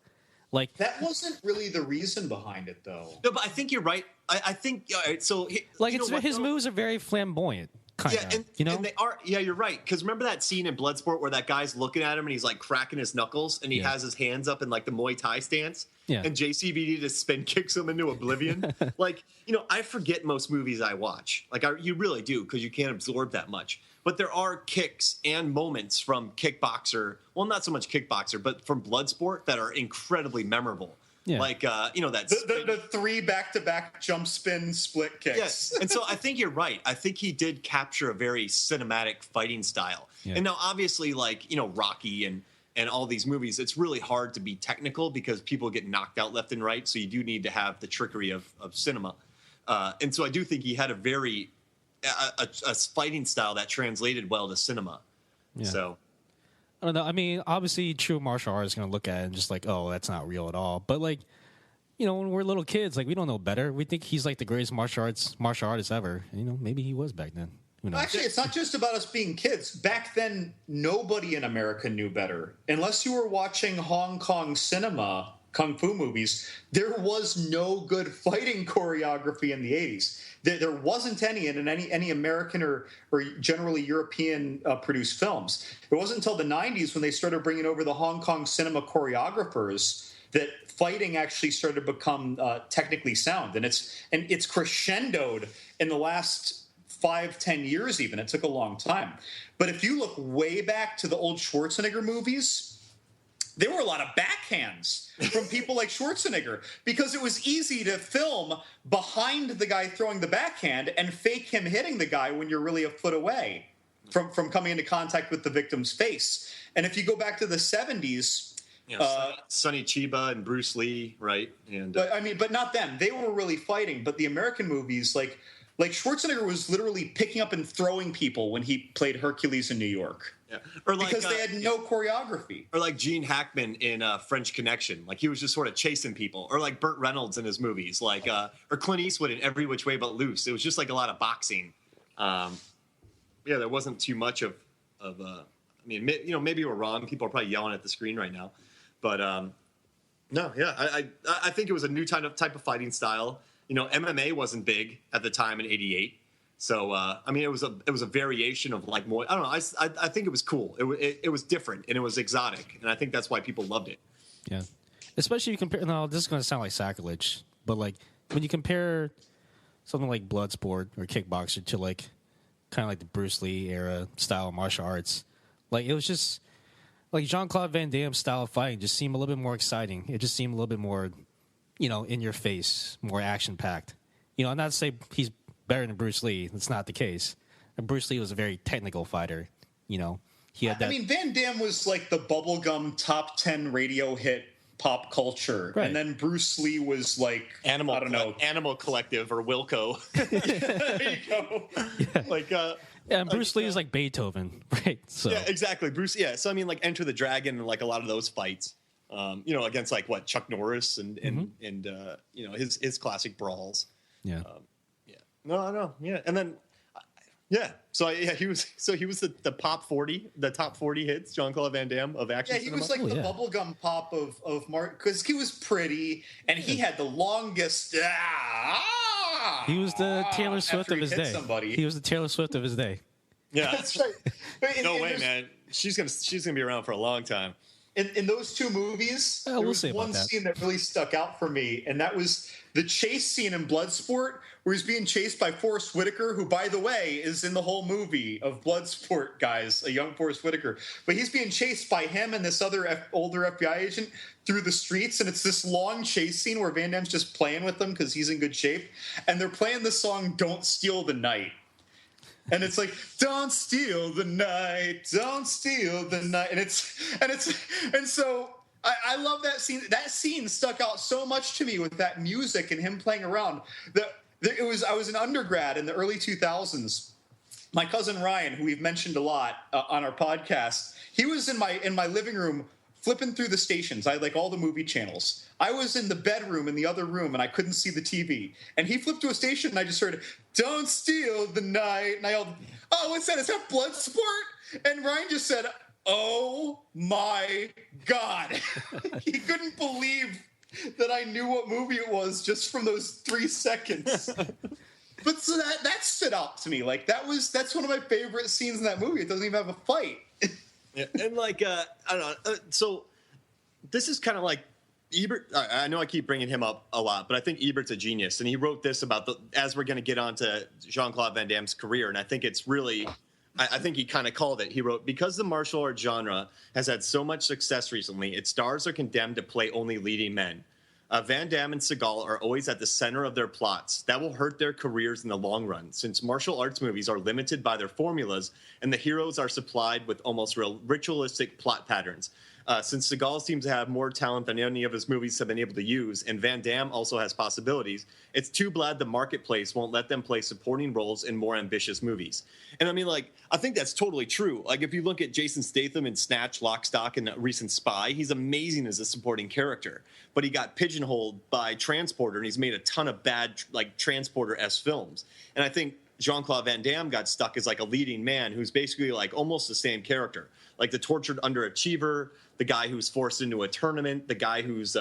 Like, that wasn't really the reason behind it, though. No, but I think you're right. I think, all right, so. like, his moves are very flamboyant. Kinda, yeah, and, you know? and they are. Yeah, you're right. Because remember that scene in Bloodsport where that guy's looking at him and he's like cracking his knuckles and he has his hands up in like the Muay Thai stance. Yeah. And JCVD just spin kicks him into oblivion. Like, you know, I forget most movies I watch. Like, you really do, because you can't absorb that much. But there are kicks and moments from Kickboxer. Well, not so much Kickboxer, but from Bloodsport that are incredibly memorable. Yeah. Like, you know, that the 3 back-to-back jump spin split kicks. Yes, and so I think you're right. I think he did capture a very cinematic fighting style. Yeah. And now, obviously, like, you know, Rocky and all these movies, it's really hard to be technical because people get knocked out left and right. So you do need to have the trickery of cinema. And so I do think he had a very a fighting style that translated well to cinema. Yeah. So. I don't know. I mean, obviously, true martial artists is going to look at it and just like, oh, that's not real at all. But, like, you know, when we're little kids, like, we don't know better. We think he's, like, the greatest martial artist ever. And, you know, maybe he was back then. Who knows? Actually, it's not just about us being kids. Back then, nobody in America knew better. Unless you were watching Hong Kong cinema, kung fu movies, there was no good fighting choreography in the 80s. There wasn't any in any American or generally European produced films. It wasn't until the 90s when they started bringing over the Hong Kong cinema choreographers that fighting actually started to become technically sound. And it's crescendoed in the last 5-10 years even. It took a long time. But if you look way back to the old Schwarzenegger movies, there were a lot of backhands from people like Schwarzenegger because it was easy to film behind the guy throwing the backhand and fake him hitting the guy when you're really a foot away from coming into contact with the victim's face. And if you go back to the 70s, Sonny Chiba and Bruce Lee, right? And but not them. They were really fighting. But the American movies, like Schwarzenegger was literally picking up and throwing people when he played Hercules in New York. Yeah. Or like, because they had no choreography. Or like Gene Hackman in French Connection. Like he was just sort of chasing people. Or like Burt Reynolds in his movies. Like or Clint Eastwood in Every Which Way But Loose. It was just like a lot of boxing. There wasn't too much of I mean, maybe we're wrong. People are probably yelling at the screen right now. But I think it was a new type of fighting style. MMA wasn't big at the time in '88. So I mean, it was a variation of like more. I don't know. I think it was cool. It was different and it was exotic, and I think that's why people loved it. Yeah, especially if you compare. No, this is going to sound like sacrilege, but like when you compare something like Bloodsport or Kickboxer to like kind of like the Bruce Lee era style of martial arts, like it was just like Jean-Claude Van Damme's style of fighting just seemed a little bit more exciting. It just seemed a little bit more, in your face, more action packed. I'm not to say he's better than Bruce Lee. That's not the case. And Bruce Lee was a very technical fighter. He had that. I mean, Van Damme was like the bubblegum top 10 radio hit pop culture. Right. And then Bruce Lee was like, Animal Collective or Wilco. There you go. Yeah. Like, and Bruce Lee is like Beethoven, right? So yeah, exactly. Bruce. Yeah. So I mean, like Enter the Dragon and like a lot of those fights, against like what Chuck Norris and his classic brawls. Yeah. No. Yeah. And then, So he was the top 40 hits, Jean-Claude Van Damme of action. Yeah, he cinema. was like the bubblegum pop of Mark because he was pretty and he had the longest. He was the Taylor Swift of his day. Somebody. He was the Taylor Swift of his day. Yeah, that's right. No way, man. She's gonna be around for a long time. In those two movies, there was one scene that really stuck out for me, and that was the chase scene in Bloodsport, where he's being chased by Forrest Whitaker, who, by the way, is in the whole movie of Bloodsport, guys, a young Forrest Whitaker. But he's being chased by him and this other older FBI agent through the streets, and it's this long chase scene where Van Damme's just playing with them because he's in good shape, and they're playing the song "Don't Steal the Night." And it's like, don't steal the night, don't steal the night. And so I love that scene. That scene stuck out so much to me with that music and him playing around. I was an undergrad in the early 2000s. My cousin Ryan, who we've mentioned a lot on our podcast, he was in my living room flipping through the stations. I had like all the movie channels. I was in the bedroom in the other room and I couldn't see the TV. And he flipped to a station and I just heard, "Don't steal the night." And I yelled, "Oh, what's that? Is that Bloodsport?" And Ryan just said, "Oh my God." He couldn't believe that I knew what movie it was just from those 3 seconds. But so that stood out to me. Like that's one of my favorite scenes in that movie. It doesn't even have a fight. Yeah, and like I don't know. So this is kind of like Ebert. I know I keep bringing him up a lot, but I think Ebert's a genius, and he wrote this about as we're going to get onto Jean-Claude Van Damme's career, and I think it's really. I think he kind of called it. He wrote, "Because the martial art genre has had so much success recently, its stars are condemned to play only leading men. Van Damme and Seagal are always at the center of their plots. That will hurt their careers in the long run, since martial arts movies are limited by their formulas and the heroes are supplied with almost ritualistic plot patterns. Since Seagal seems to have more talent than any of his movies have been able to use, and Van Damme also has possibilities, it's too bad the marketplace won't let them play supporting roles in more ambitious movies." And I mean, like, I think that's totally true. Like, if you look at Jason Statham in Snatch, Lock, Stock, and a recent Spy, he's amazing as a supporting character. But he got pigeonholed by Transporter, and he's made a ton of bad, like, Transporter-esque films. And I think Jean-Claude Van Damme got stuck as, like, a leading man who's basically, like, almost the same character. Like, the tortured underachiever, the guy who's forced into a tournament, the guy who's,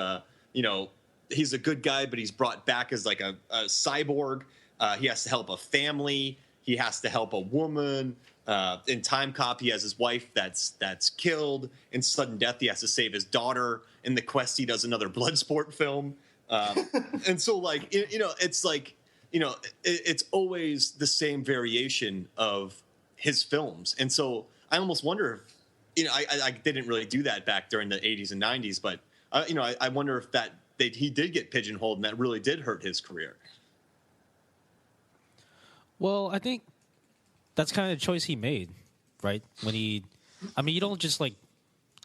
he's a good guy, but he's brought back as, like, a cyborg. He has to help a family. He has to help a woman. In Time Cop, he has his wife that's killed. In Sudden Death, he has to save his daughter. In The Quest, he does another Bloodsport film. And so, like, it's like, it's always the same variation of his films. And so I almost wonder I didn't really do that back during the 80s and 90s, but I wonder if he did get pigeonholed and that really did hurt his career. Well, I think that's kind of the choice he made, right? You don't just like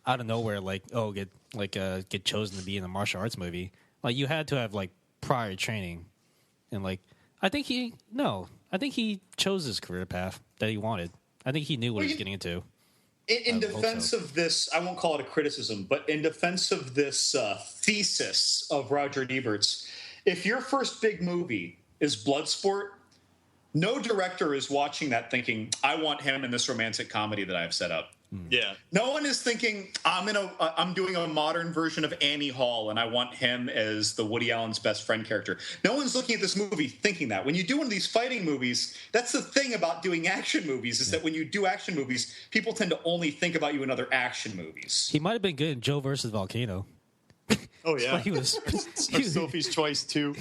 out of nowhere get chosen to be in a martial arts movie. Like you had to have like prior training, and like I think he chose his career path that he wanted. I think he knew what he was getting into. In defense of this, I won't call it a criticism, but in defense of this thesis of Roger Ebert's, if your first big movie is Bloodsport, no director is watching that thinking, I want him in this romantic comedy that I've set up. Yeah. No one is thinking, I'm doing a modern version of Annie Hall, and I want him as the Woody Allen's best friend character. No one's looking at this movie thinking that. When you do one of these fighting movies, that's the thing about doing action movies, is that when you do action movies, people tend to only think about you in other action movies. He might have been good in Joe versus Volcano. Oh, yeah. He was or Sophie's Choice 2.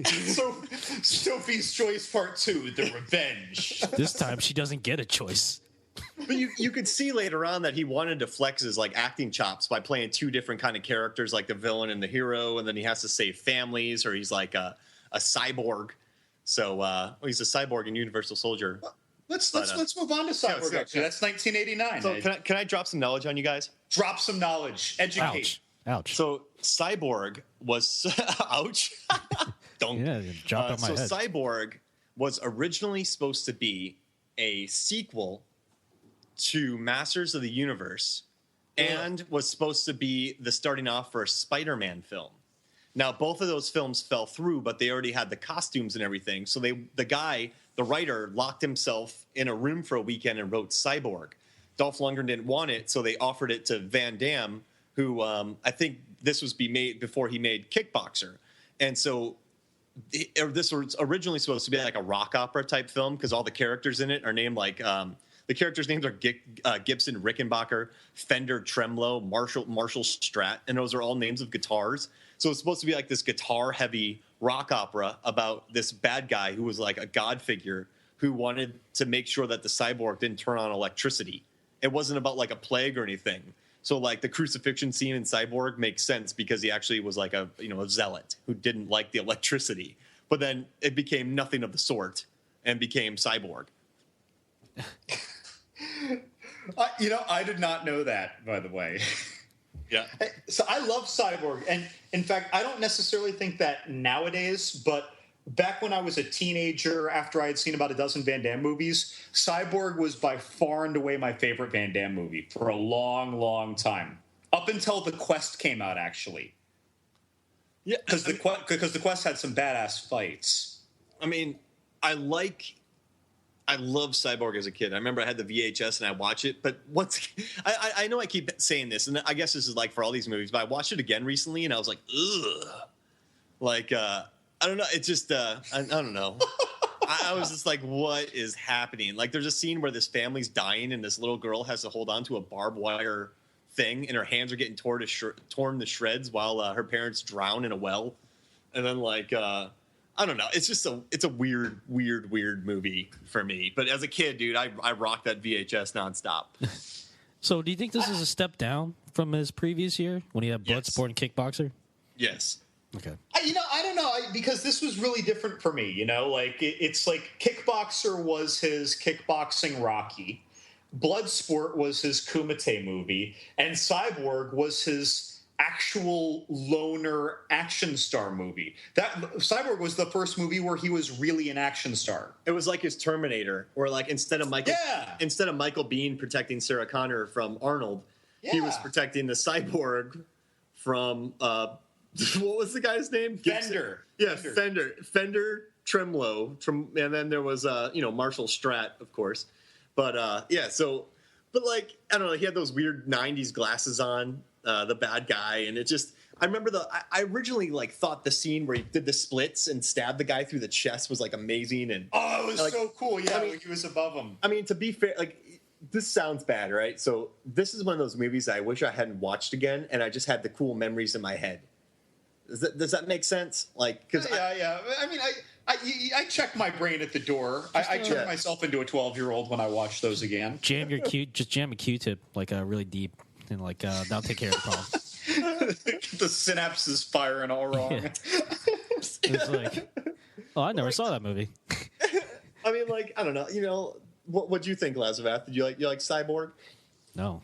So, Sophie's Choice Part 2, The Revenge. This time she doesn't get a choice. But you could see later on that he wanted to flex his like acting chops by playing two different kind of characters, like the villain and the hero, and then he has to save families, or he's like a cyborg. So he's a cyborg in Universal Soldier. Let's move on to Cyborg. Actually, that's 1989. So can I drop some knowledge on you guys? Drop some knowledge. Educate. Ouch. So Cyborg was ouch. Don't. Yeah, drop on my head. Cyborg was originally supposed to be a sequel to Masters of the Universe, and was supposed to be the starting off for a Spider-Man film. Now, both of those films fell through, but they already had the costumes and everything. So the writer, locked himself in a room for a weekend and wrote Cyborg. Dolph Lundgren didn't want it, so they offered it to Van Damme, who I think this was made before he made Kickboxer. And so this was originally supposed to be like a rock opera type film, because all the characters in it are named like the characters' names are Gibson Rickenbacker, Fender Tremolo, Marshall Strat, and those are all names of guitars. So it's supposed to be like this guitar-heavy rock opera about this bad guy who was like a god figure who wanted to make sure that the cyborg didn't turn on electricity. It wasn't about like a plague or anything. So like the crucifixion scene in Cyborg makes sense because he actually was like a zealot who didn't like the electricity. But then it became nothing of the sort and became Cyborg. I did not know that, by the way. Yeah. So I love Cyborg. And in fact, I don't necessarily think that nowadays, but back when I was a teenager, after I had seen about a dozen Van Damme movies, Cyborg was by far and away my favorite Van Damme movie for a long, long time. Up until The Quest came out, actually. Yeah. Because the Quest had some badass fights. I mean, I love Cyborg as a kid. I remember I had the VHS and I watched it, but I know I keep saying this, and I guess this is like for all these movies, but I watched it again recently and I was like, ugh. Like, I don't know. It's just, I don't know. I was just like, what is happening? Like, there's a scene where this family's dying and this little girl has to hold on to a barbed wire thing and her hands are getting torn to shreds while her parents drown in a well. And then like, I don't know. It's just it's a weird movie for me. But as a kid, dude, I rocked that VHS nonstop. So do you think this is a step down from his previous year when he had Bloodsport and Kickboxer? Yes. Okay. I don't know, because this was really different for me. Like it's like Kickboxer was his kickboxing Rocky, Bloodsport was his Kumite movie, and Cyborg was his actual loner action star movie. That Cyborg was the first movie where he was really an action star. It was like his Terminator, or like instead of Michael Biehn protecting Sarah Connor from Arnold, he was protecting the cyborg from what was the guy's name? Fender. Yeah, Fender Tremolo. And then there was Marshall Strat, of course. But but like I don't know, he had those weird '90s glasses on. The bad guy, and it just I remember I originally like thought the scene where he did the splits and stabbed the guy through the chest was like amazing, and it was like, so cool. Yeah, like he was above him. I mean, to be fair, like this sounds bad, right? So this is one of those movies I wish I hadn't watched again, and I just had the cool memories in my head. Does that make sense? Like, because I mean, I check my brain at the door. I turn myself into a 12-year-old when I watch those again. Jam a Q-tip like really deep, and like that'll take care of the problem. The synapses firing all wrong. Yeah. It's like, oh, I never saw that movie. I mean, like, I don't know. You know, what'd you think, Lazaroth? Did you like Cyborg? No,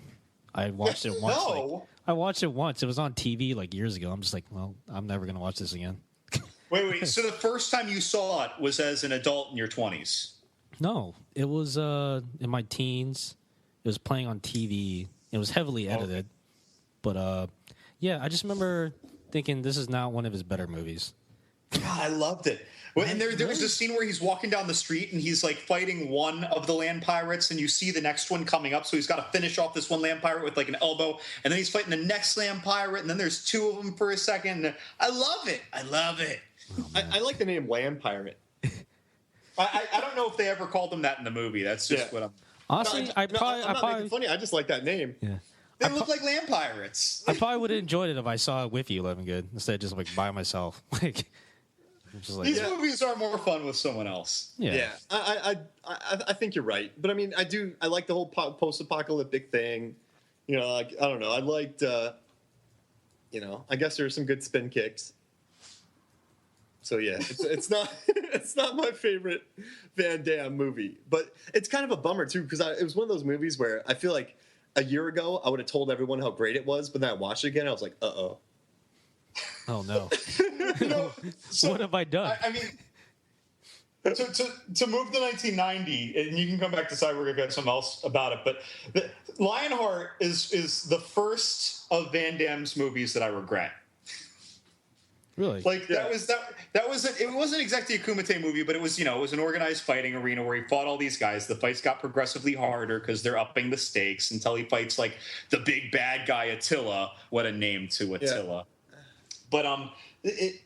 I watched it once. No. I watched it once. It was on TV like years ago. I'm just like, well, I'm never gonna watch this again. Wait. So the first time you saw it was as an adult in your 20s? No, it was in my teens. It was playing on TV. It was heavily edited, but yeah, I just remember thinking this is not one of his better movies. God, I loved it. And there was a scene where he's walking down the street and he's like fighting one of the land pirates, and you see the next one coming up. So he's got to finish off this one land pirate with like an elbow, and then he's fighting the next land pirate, and then there's two of them for a second. I love it. Oh, I like the name Land Pirate. I don't know if they ever called him that in the movie. That's just what I'm. Honestly, I'm not making funny. I just like that name. Yeah. They look like land pirates. I probably would have enjoyed it if I saw it with you, Living Good, instead of just like by myself. Like, just like These movies are more fun with someone else. yeah. I think you're right, but I mean, I like the whole post-apocalyptic thing. You know, like, I don't know. I liked, you know, I guess there's some good spin kicks. So yeah, it's not it's not my favorite Van Damme movie, but it's kind of a bummer too because it was one of those movies where I feel like a year ago I would have told everyone how great it was, but then I watched it again. I was like, oh no. You know, so, what have I done? I mean, to move to 1990, and you can come back to Cyborg if you have something else about it, but Lionheart is the first of Van Damme's movies that I regret. Really? Like that was it wasn't exactly a Kumite movie, but it was, you know, it was an organized fighting arena where he fought all these guys. The fights got progressively harder because they're upping the stakes until he fights like the big bad guy Attila. What a name to Attila. Yeah. But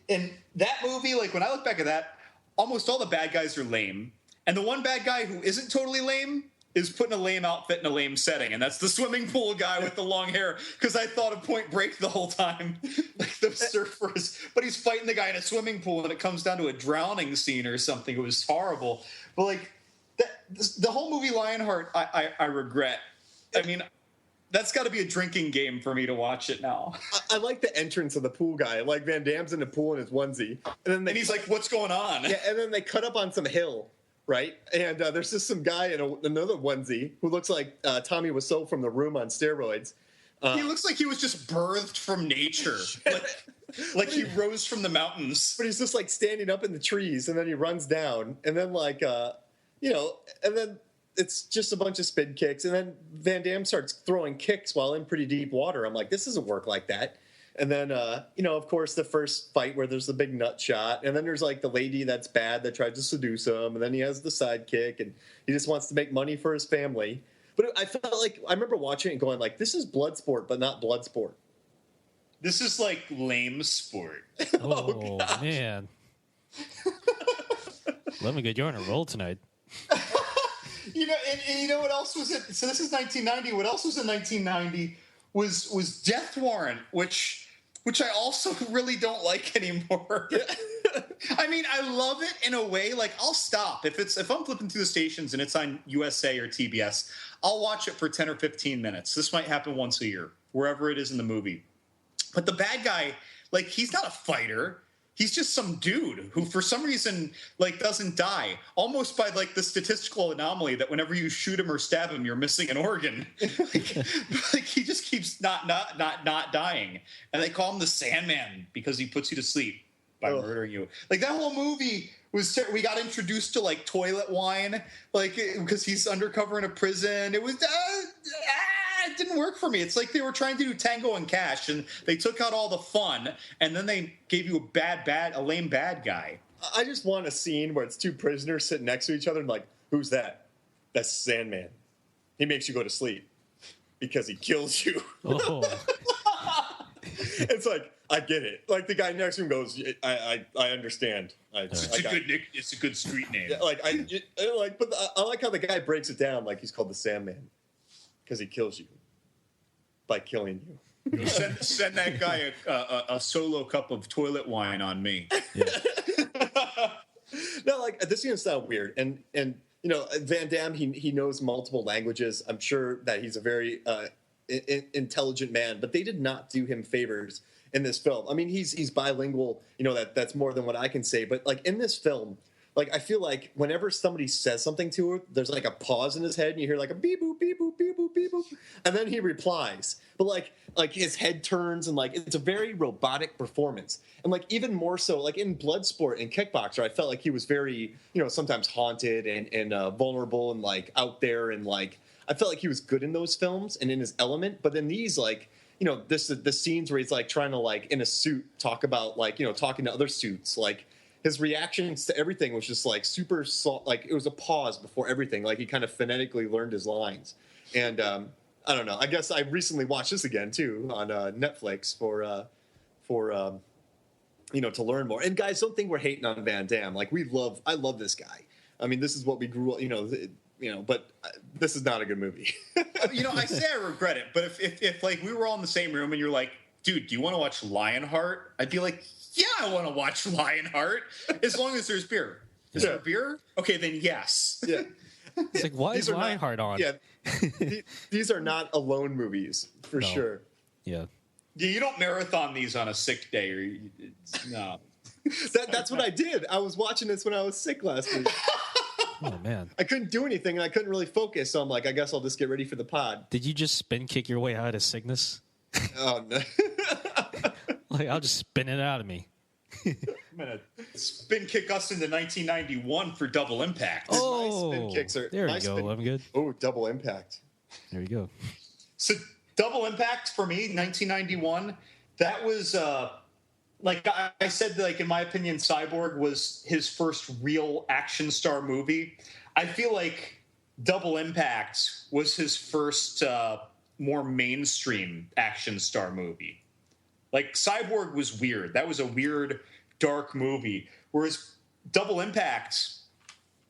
in that movie, like when I look back at that, almost all the bad guys are lame, and the one bad guy who isn't totally lame is putting a lame outfit in a lame setting, and that's the swimming pool guy with the long hair, because I thought of Point Break the whole time. Like the surfers, but he's fighting the guy in a swimming pool, and it comes down to a drowning scene or something. It was horrible. But like the whole movie Lionheart, I regret. I mean, that's got to be a drinking game for me to watch it now. I like the entrance of the pool guy. Like Van Damme's in the pool in his onesie, and then he's like, "What's going on?" Yeah, and then they cut up on some hill. Right, and there's just some guy in another onesie who looks like Tommy Wiseau from The Room on steroids. He looks like he was just birthed from nature, like he rose from the mountains. But he's just like standing up in the trees, and then he runs down, and then like you know, and then it's just a bunch of spin kicks, and then Van Damme starts throwing kicks while in pretty deep water. I'm like, this doesn't work like that. And then, you know, of course, the first fight where there's the big nut shot. And then there's, like, the lady that's bad that tried to seduce him. And then he has the sidekick. And he just wants to make money for his family. But I felt like, I remember watching it and going, like, this is Bloodsport, but not Bloodsport. This is, like, lame sport. Oh man. Living Good, you're on a roll tonight. You know, and you know what else was it? So this is 1990. What else was in 1990 was Death Warrant, which I also really don't like anymore. I mean, I love it in a way. Like, I'll stop if I'm flipping through the stations and it's on USA or TBS. I'll watch it for 10 or 15 minutes. This might happen once a year, wherever it is in the movie. But the bad guy, like, he's not a fighter. He's just some dude who, for some reason, like, doesn't die. Almost by, like, the statistical anomaly that whenever you shoot him or stab him, you're missing an organ. like he just keeps not dying. And they call him the Sandman because he puts you to sleep by murdering you. Like, that whole movie was we got introduced to, like, toilet wine, like, because he's undercover in a prison. It was it didn't work for me. It's like they were trying to do Tango and Cash, and they took out all the fun, and then they gave you a lame bad guy. I just want a scene where it's two prisoners sitting next to each other and like, who's that? That's Sandman. He makes you go to sleep because he kills you. Oh. It's like, I get it. Like, the guy next to him goes, I understand. It's a good street name. Yeah, but I like how the guy breaks it down like he's called the Sandman because he kills you by killing you. Send that guy a solo cup of toilet wine on me. Yeah. No, like this is gonna sound weird, and you know, Van Damme, he knows multiple languages. I'm sure that he's a very intelligent man, but they did not do him favors in this film. I mean, he's bilingual. You know, that's more than what I can say. But like in this film, like I feel like whenever somebody says something to her, there's like a pause in his head, and you hear like a beep boop beep boop beep boop beep boop, and then he replies. But like his head turns, and like it's a very robotic performance. And like even more so, like in Bloodsport and Kickboxer, I felt like he was very, you know, sometimes haunted and vulnerable and like out there, and like I felt like he was good in those films and in his element. But in these, like, you know, the scenes where he's like trying to like in a suit talk about like, you know, talking to other suits, like his reactions to everything was just like super like it was a pause before everything. Like he kind of phonetically learned his lines. And I don't know. I guess I recently watched this again too on Netflix for you know, to learn more. And guys, don't think we're hating on Van Damme. Like I love this guy. I mean, this is what we grew up, you know, but this is not a good movie. You know, I say I regret it, but if like we were all in the same room and you're like, dude, do you want to watch Lionheart? I'd be like, yeah, I want to watch Lionheart as long as there's beer. Is there beer? Okay, then yes. Yeah. It's like, why is Lionheart on? Yeah. These are not alone movies for sure. Yeah. Yeah, you don't marathon these on a sick day, or no. That's what I did. I was watching this when I was sick last week. Oh man, I couldn't do anything and I couldn't really focus. So I'm like, I guess I'll just get ready for the pod. Did you just spin kick your way out of sickness? Oh no! Like I'll just spin it out of me. I'm gonna spin kick us into 1991 for Double Impact. Oh, my spin kicks are there you go. I'm good. Oh, Double Impact. There you go. So Double Impact for me, 1991. That was like I said, like in my opinion, Cyborg was his first real action star movie. I feel like Double Impact was his first more mainstream action star movie. Like Cyborg was weird. That was a weird, dark movie. Whereas Double Impact,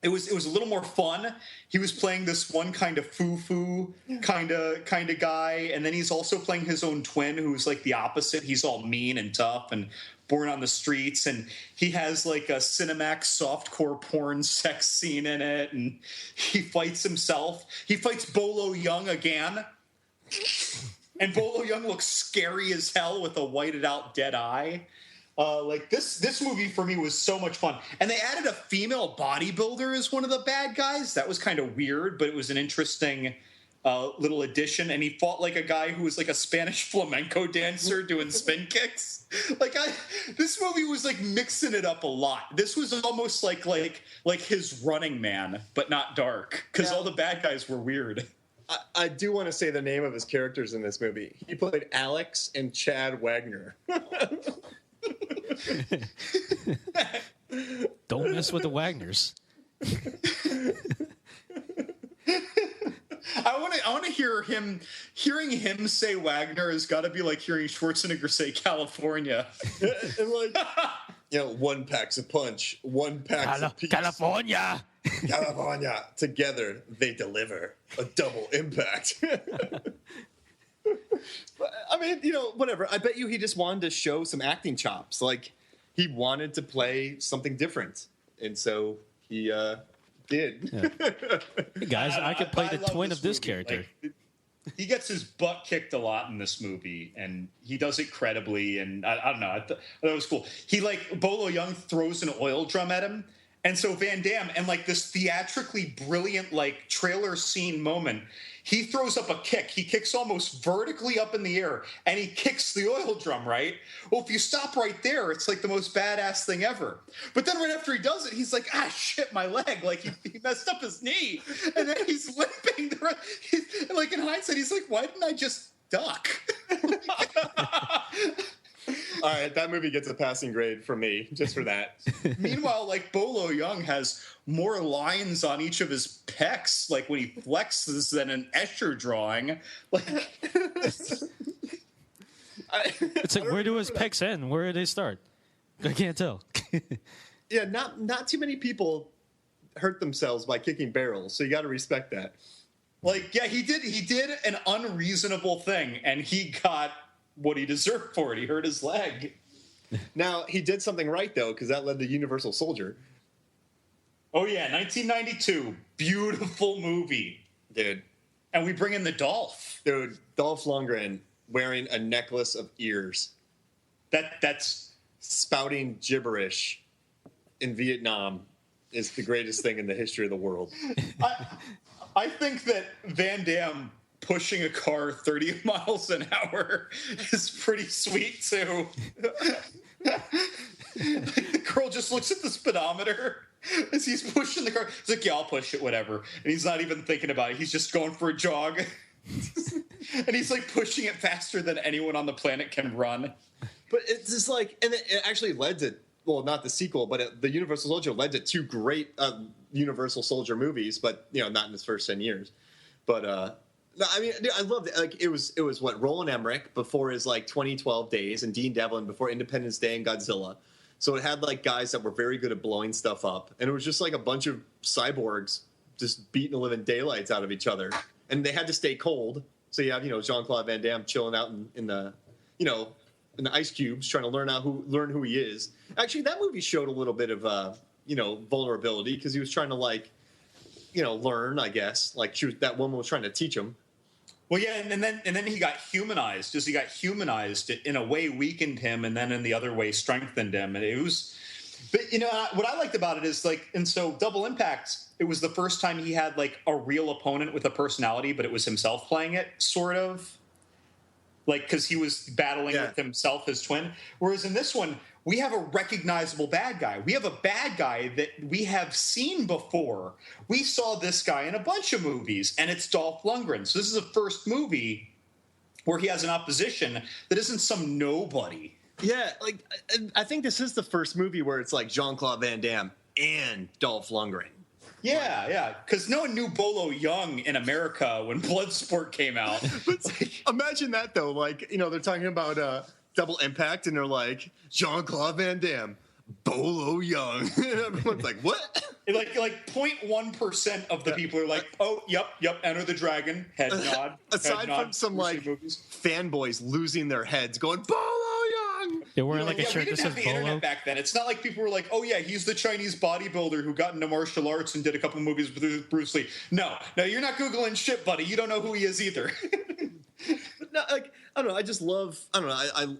it was a little more fun. He was playing this one kind of foo-foo kind of guy, and then he's also playing his own twin, who's like the opposite. He's all mean and tough and born on the streets, and he has like a Cinemax softcore porn sex scene in it, and he fights himself. He fights Bolo Young again, and Bolo Young looks scary as hell with a whited out dead eye. Like this movie for me was so much fun, and they added a female bodybuilder as one of the bad guys. That was kind of weird, but it was an interesting little addition. And he fought like a guy who was like a Spanish flamenco dancer doing spin kicks. This movie was like mixing it up a lot. This was almost like his Running Man, but not dark, because all the bad guys were weird. I do want to say the name of his characters in this movie. He played Alex and Chad Wagner. Don't mess with the Wagners. I want to hear him. Hearing him say Wagner has got to be like hearing Schwarzenegger say California. And like, you know, one packs a punch, one packs a piece. California. California. Together, they deliver a double impact. But, I mean, you know, whatever. I bet you he just wanted to show some acting chops. Like, he wanted to play something different. And so he did. Yeah. Hey guys, I could play the twin of this movie. character. Like, he gets his butt kicked a lot in this movie, and he does it credibly. And I don't know. I thought it was cool. He, like, Bolo Young throws an oil drum at him. And so Van Damme, and like this theatrically brilliant, like, trailer scene moment, he throws up a kick. He kicks almost vertically up in the air, and he kicks the oil drum, right? Well, if you stop right there, it's like the most badass thing ever. But then right after he does it, he's like, shit, my leg. Like, he messed up his knee. And then he's limping. Like, in hindsight, he's like, why didn't I just duck? All right, that movie gets a passing grade from me, just for that. Meanwhile, like, Bolo Young has more lines on each of his pecs, like when he flexes, than an Escher drawing. Like, It's like, where do his pecs end? Where do they start? I can't tell. Yeah, not too many people hurt themselves by kicking barrels, so you got to respect that. Like, yeah, he did an unreasonable thing, and he got what he deserved for it. He hurt his leg. Now, he did something right, though, because that led to Universal Soldier. Oh yeah, 1992, beautiful movie, dude. And we bring in the Dolph. Dude, Dolph Lundgren wearing a necklace of ears. That's spouting gibberish in Vietnam is the greatest thing in the history of the world. I think that Van Damme pushing a car 30 miles an hour is pretty sweet too. The girl just looks at the speedometer as he's pushing the car. He's like, yeah, I'll push it, whatever. And he's not even thinking about it. He's just going for a jog. And he's like pushing it faster than anyone on the planet can run. But it's just like, and it actually led to, well, not the sequel, but the Universal Soldier led to two great Universal Soldier movies, but, you know, not in his first 10 years. But, no, I mean, I loved it. Like, it was what, Roland Emmerich before his, like, 2012 days, and Dean Devlin before Independence Day and Godzilla. So it had, like, guys that were very good at blowing stuff up. And it was just, like, a bunch of cyborgs just beating the living daylights out of each other. And they had to stay cold. So you have, you know, Jean-Claude Van Damme chilling out in the, you know, in the ice cubes, trying to learn who he is. Actually, that movie showed a little bit of, you know, vulnerability because he was trying to, like, you know, learn, I guess. Like, that woman was trying to teach him. Well, yeah, and then he got humanized. As he got humanized, it in a way weakened him, and then in the other way strengthened him. And it was, but you know, what I liked about it is like, and so Double Impact, it was the first time he had like a real opponent with a personality, but it was himself playing it, sort of, like because he was battling with himself, his twin. Whereas in this one, we have a recognizable bad guy. We have a bad guy that we have seen before. We saw this guy in a bunch of movies, and it's Dolph Lundgren. So this is the first movie where he has an opposition that isn't some nobody. Yeah, like I think this is the first movie where it's like Jean-Claude Van Damme and Dolph Lundgren. Yeah, yeah, because no one knew Bolo Young in America when Bloodsport came out. But like, imagine that, though. Like, you know, they're talking about Double Impact, and they're like, Jean-Claude Van Damme, Bolo Young. And everyone's like, what? Like 0.1% of the people are like, oh, yep, Enter the Dragon, head nod. Aside from some, like, fanboys losing their heads going, Bolo Young! They're wearing, like, a shirt that says Bolo. We didn't have the internet back then. It's not like people were like, oh, yeah, he's the Chinese bodybuilder who got into martial arts and did a couple movies with Bruce Lee. No, you're not Googling shit, buddy. You don't know who he is either. No, like, I don't know. I just love. I don't know.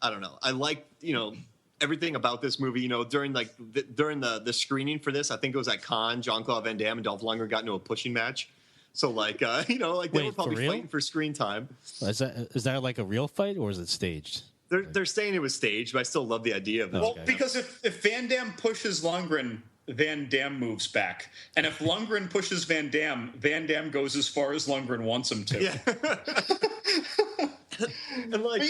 I don't know. I like, you know, everything about this movie. You know, during the screening for this, I think it was at Cannes. Jean-Claude Van Damme and Dolph Lundgren got into a pushing match. So like, you know, like they were probably fighting for screen time. Is that like a real fight or is it staged? They're saying it was staged, but I still love the idea of it. Well, because if Van Damme pushes Lundgren, Van Damme moves back. And if Lundgren pushes Van Damme goes as far as Lundgren wants him to. Yeah. And like,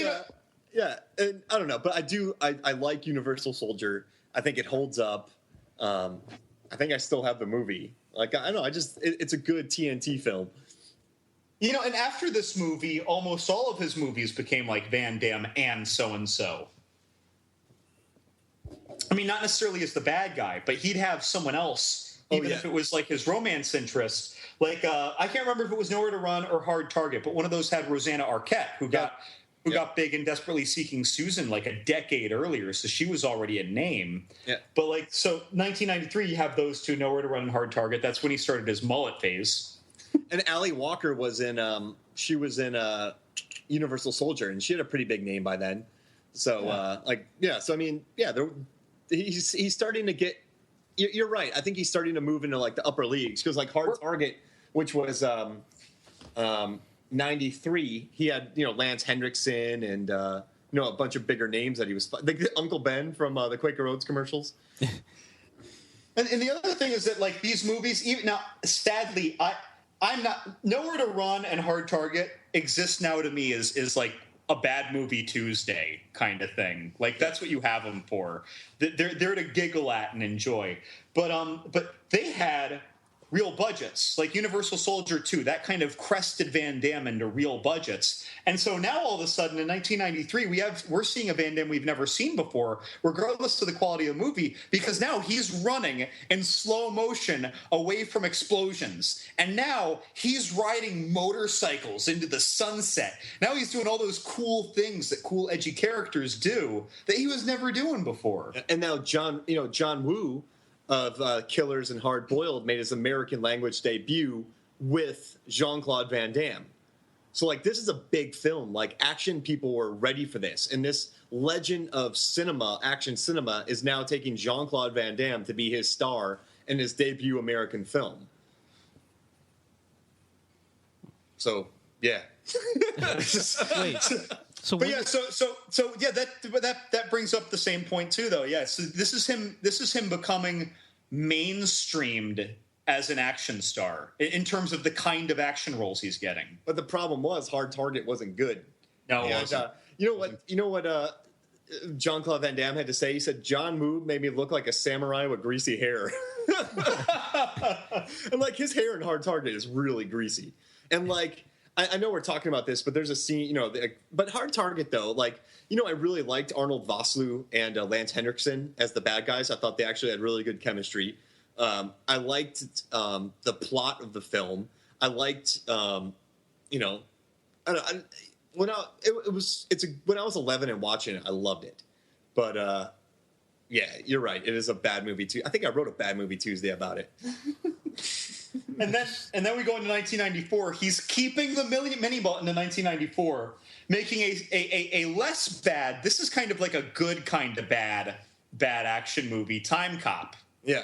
yeah, and I don't know, but I like Universal Soldier. I think it holds up. I think I still have the movie. Like, I don't know, it's a good TNT film. You know, and after this movie, almost all of his movies became like Van Damme and so-and-so. I mean, not necessarily as the bad guy, but he'd have someone else, even if it was like his romance interest. Like, I can't remember if it was Nowhere to Run or Hard Target, but one of those had Rosanna Arquette, who got big in Desperately Seeking Susan like a decade earlier, so she was already a name. Yeah. But like, so 1993, you have those two, Nowhere to Run and Hard Target. That's when he started his mullet phase. And Ally Walker was in she was in Universal Soldier, and she had a pretty big name by then. So so I mean, he's starting to get. You're right. I think he's starting to move into like the upper leagues because like Hard Target, which was 93, he had, you know, Lance Henriksen and you know, a bunch of bigger names that he was like Uncle Ben from the Quaker Oats commercials. And the other thing is that like these movies, even now, sadly, I'm not Nowhere to Run and Hard Target exist now to me is like a bad movie Tuesday kind of thing. Like that's what you have them for. They're to giggle at and enjoy. But they had real budgets, like Universal Soldier 2, that kind of crested Van Damme into real budgets. And so now all of a sudden in 1993, we're seeing a Van Damme we've never seen before, regardless of the quality of the movie, because now he's running in slow motion away from explosions. And now he's riding motorcycles into the sunset. Now he's doing all those cool things that cool, edgy characters do that he was never doing before. And now John Woo, of Killers and Hard Boiled made his American language debut with Jean-Claude Van Damme. So, like, this is a big film. Like, action people were ready for this. And this legend of cinema, action cinema, is now taking Jean-Claude Van Damme to be his star in his debut American film. So, yeah. Wait. So But yeah, so yeah, that brings up the same point too, though. Yeah, so this is him becoming mainstreamed as an action star in terms of the kind of action roles he's getting. But the problem was Hard Target wasn't good. No, and, you know what Jean-Claude Van Damme had to say? He said, John Woo made me look like a samurai with greasy hair. And like his hair in Hard Target is really greasy. And like, I know we're talking about this, but there's a scene, but Hard Target though, like, I really liked Arnold Vosloo and Lance Henriksen as the bad guys. I thought they actually had really good chemistry. I liked the plot of the film. I liked, when I was 11 and watching it, I loved it. But yeah, you're right. It is a bad movie too. I think I wrote a Bad Movie Tuesday about it. And then we go into 1994. He's keeping the mini ball into 1994, making a less bad. This is kind of like a good kind of bad action movie, Time Cop. Yeah.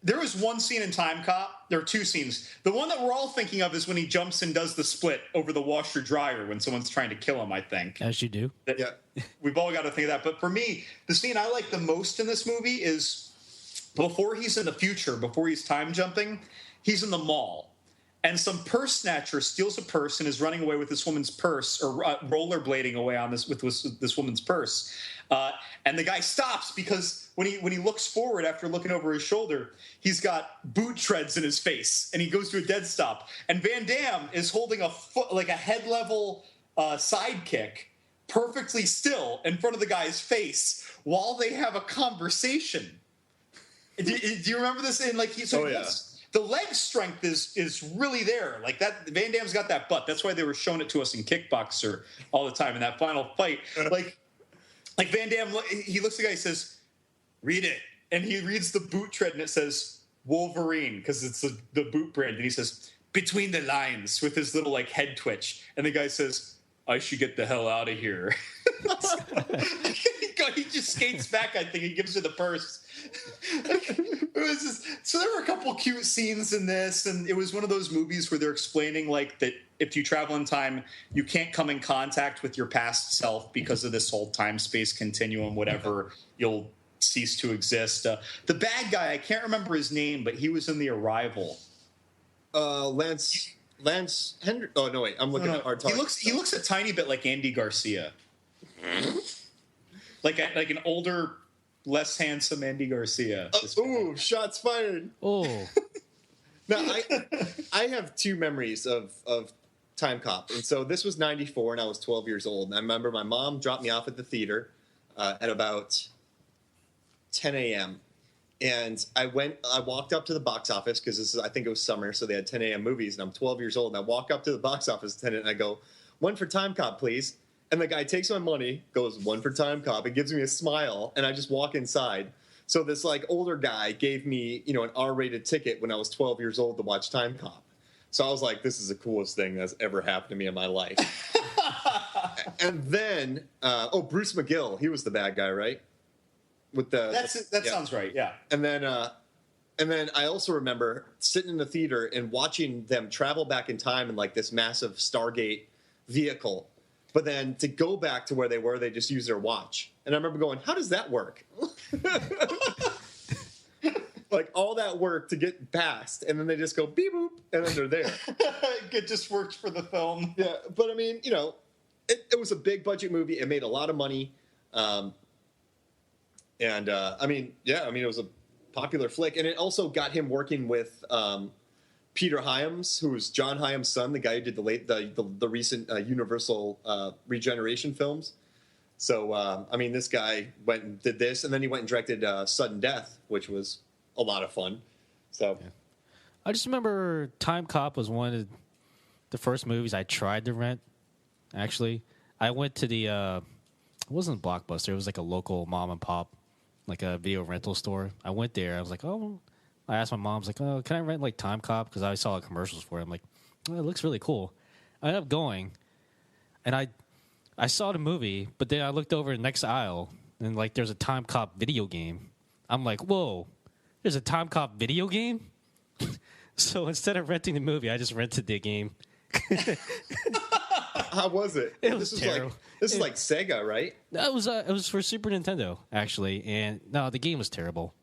There was one scene in Time Cop. There are two scenes. The one that we're all thinking of is when he jumps and does the split over the washer dryer when someone's trying to kill him, I think. As you do. Yeah. We've all got to think of that. But for me, the scene I like the most in this movie is before he's in the future, before he's time jumping, he's in the mall. And some purse snatcher steals a purse and is running away with this woman's purse, or rollerblading away on this woman's purse. And the guy stops because when he looks forward after looking over his shoulder, he's got boot treads in his face, and he goes to a dead stop. And Van Damme is holding a head level sidekick, perfectly still in front of the guy's face while they have a conversation. Do you remember this? The leg strength is really there. Like that, Van Damme's got that butt. That's why they were showing it to us in Kickboxer all the time in that final fight. Like Van Damme, he looks at the guy, he says, "Read it," and he reads the boot tread, and it says Wolverine because it's the boot brand, and he says "between the lines" with his little like head twitch, and the guy says, "I should get the hell out of here." He just skates back, I think. He gives her the purse. So there were a couple cute scenes in this, and it was one of those movies where they're explaining like that if you travel in time, you can't come in contact with your past self because of this whole time-space continuum, whatever, you'll cease to exist. The bad guy, I can't remember his name, but he was in The Arrival. Lance Henry. Oh no, wait! I'm looking at our talk. He looks a tiny bit like Andy Garcia, like an older, less handsome Andy Garcia. Ooh, shots fired! Oh, now I have two memories of Time Cop, and so this was '94, and I was 12 years old, and I remember my mom dropped me off at the theater at about 10 a.m. And I walked up to the box office because I think it was summer, so they had 10 a.m. movies, and I'm 12 years old, and I walk up to the box office attendant, and I go, "One for Time Cop, please." And the guy takes my money, goes, "One for Time Cop," and gives me a smile, and I just walk inside. So this like older guy gave me, an R-rated ticket when I was 12 years old to watch Time Cop. So I was like, this is the coolest thing that's ever happened to me in my life. And then, Bruce McGill, he was the bad guy, right? That sounds right, yeah. And then I also remember sitting in the theater and watching them travel back in time in like this massive Stargate vehicle. But then to go back to where they were, they just use their watch. And I remember going, how does that work? Like all that work to get past, and then they just go beep boop, and then they're there. It just worked for the film. Yeah, but I mean, it was a big budget movie. It made a lot of money. It was a popular flick, and it also got him working with Peter Hyams, who was John Hyams' son, the guy who did the recent Universal Regeneration films. So, this guy went and did this, and then he went and directed Sudden Death, which was a lot of fun. So, yeah. I just remember Time Cop was one of the first movies I tried to rent. Actually, I went to it wasn't Blockbuster; it was like a local mom and pop like a video rental store. I went there. I was like, oh, I asked my mom, I was like, oh, can I rent like Time Cop? Because I saw commercials for it. I'm like, oh, it looks really cool. I ended up going, and I saw the movie, but then I looked over the next aisle, and like there's a Time Cop video game. I'm like, whoa, there's a Time Cop video game? So instead of renting the movie, I just rented the game. How was it? It was terrible. This is like Sega, right? It was for Super Nintendo, actually, and no, the game was terrible.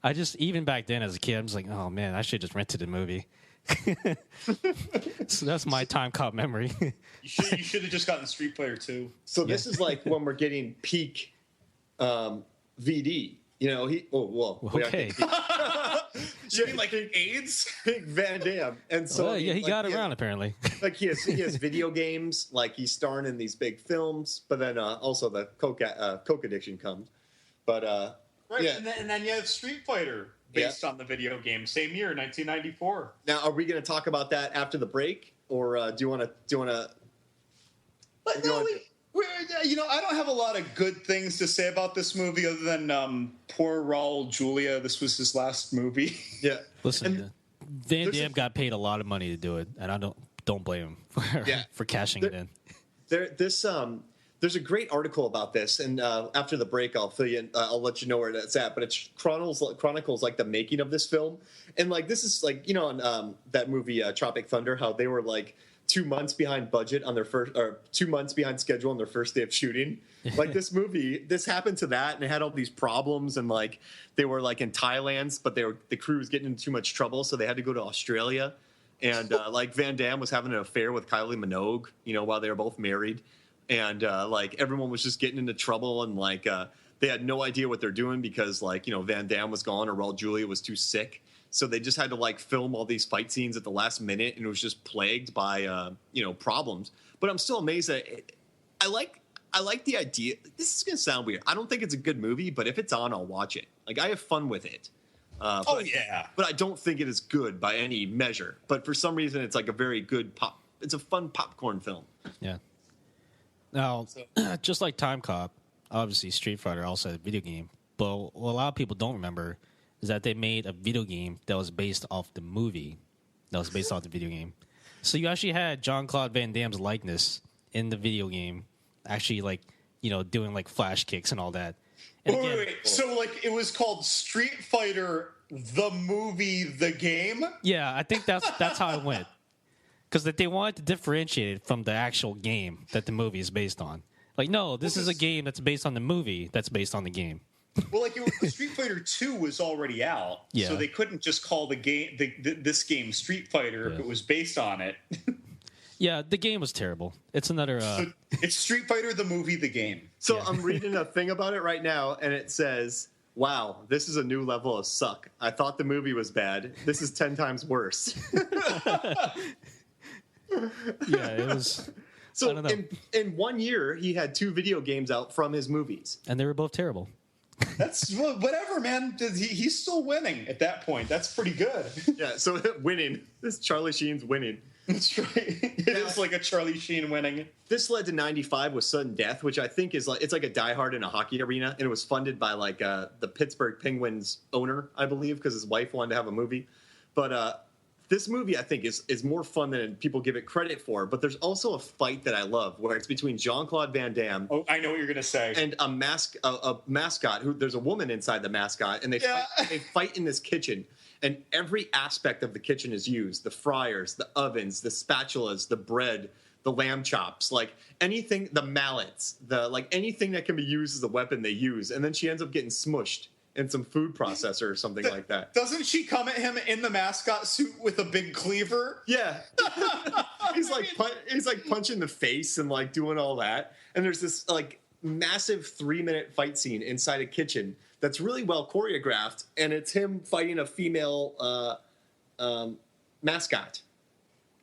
I just, even back then as a kid, I was like, oh man, I should just rented the movie. So that's my Time Cop memory. You should have just gotten Street Fighter 2. So this is like when we're getting peak VD. You know, Okay. You mean like AIDS? Peak Van Damme. And so Yeah, he like, got around apparently. Like he has video games, like he's starring in these big films, but then also the coke addiction comes. But Right, yeah. and then you have Street Fighter based on the video game, same year, 1994. Now, are we going to talk about that after the break, or do you want to? But no, I don't have a lot of good things to say about this movie other than poor Raul Julia. This was his last movie. Yeah. Listen, Van Damme got paid a lot of money to do it, and I don't blame him for cashing it in. There's a great article about this, and after the break, I'll fill you in, I'll let you know where that's at. But it chronicles like the making of this film, and like this is like in that movie Tropic Thunder, how they were like 2 months behind budget on their first, or 2 months behind schedule on their first day of shooting. Like this movie, this happened to that, and it had all these problems, and like they were like in Thailand, but the crew was getting into too much trouble, so they had to go to Australia, and like Van Damme was having an affair with Kylie Minogue, while they were both married. And like everyone was just getting into trouble, and like they had no idea what they're doing because like Van Damme was gone or Raul Julia was too sick, so they just had to like film all these fight scenes at the last minute, and it was just plagued by problems. But I'm still amazed that I like the idea. This is gonna sound weird. I don't think it's a good movie, but if it's on, I'll watch it. Like I have fun with it. But I don't think it is good by any measure. But for some reason, it's like a very good It's a fun popcorn film. Yeah. Now, just like Time Cop, obviously Street Fighter also had a video game. But what a lot of people don't remember is that they made a video game that was based off the movie that was based off the video game. So you actually had Jean-Claude Van Damme's likeness in the video game, actually like, doing like flash kicks and all that. And wait. So like it was called Street Fighter, the movie, the game? Yeah, I think that's how it went. Because they wanted to differentiate it from the actual game that the movie is based on. Like, no, this is a game that's based on the movie that's based on the game. Well, like Street Fighter 2 was already out, so they couldn't just call the game this game Street Fighter if it was based on it. Yeah, the game was terrible. It's another. So it's Street Fighter, the movie, the game. So I'm reading a thing about it right now, and it says, "Wow, this is a new level of suck. I thought the movie was bad. This is 10 times worse." Yeah, it was. So in 1 year, he had 2 video games out from his movies, and they were both terrible. That's whatever, man. He's still winning at that point. That's pretty good. Yeah. So winning. This Charlie Sheen's winning. That's right. It is like a Charlie Sheen winning. This led to 95 with Sudden Death, which I think is like it's like a Die Hard in a hockey arena, and it was funded by like the Pittsburgh Penguins owner, I believe, because his wife wanted to have a movie. But this movie, I think, is more fun than people give it credit for. But there's also a fight that I love, where it's between Jean-Claude Van Damme. Oh, I know what you're gonna say. And a mascot who there's a woman inside the mascot, and they fight in this kitchen. And every aspect of the kitchen is used: the fryers, the ovens, the spatulas, the bread, the lamb chops, like anything, the mallets, anything that can be used as a weapon they use. And then she ends up getting smushed in some food processor or something like that. Doesn't she come at him in the mascot suit with a big cleaver? Yeah. he's like punching the face and like doing all that. And there's this like massive 3-minute fight scene inside a kitchen that's really well choreographed, and it's him fighting a female mascot.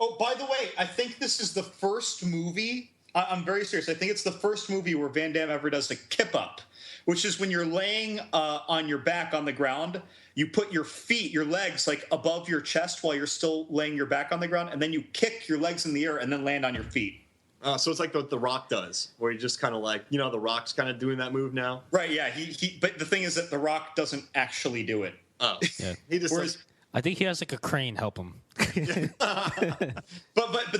Oh, by the way, I think this is the first movie. I'm very serious. I think it's the first movie where Van Damme ever does a kip up, which is when you're laying on your back on the ground. You put your legs like above your chest while you're still laying your back on the ground, and then you kick your legs in the air and then land on your feet. So it's like what The Rock does, where he just kind of like, you know, The Rock's kind of doing that move now. Right? Yeah. But the thing is that The Rock doesn't actually do it. Oh, Yeah. He just Whereas, I think he has like a crane help him. but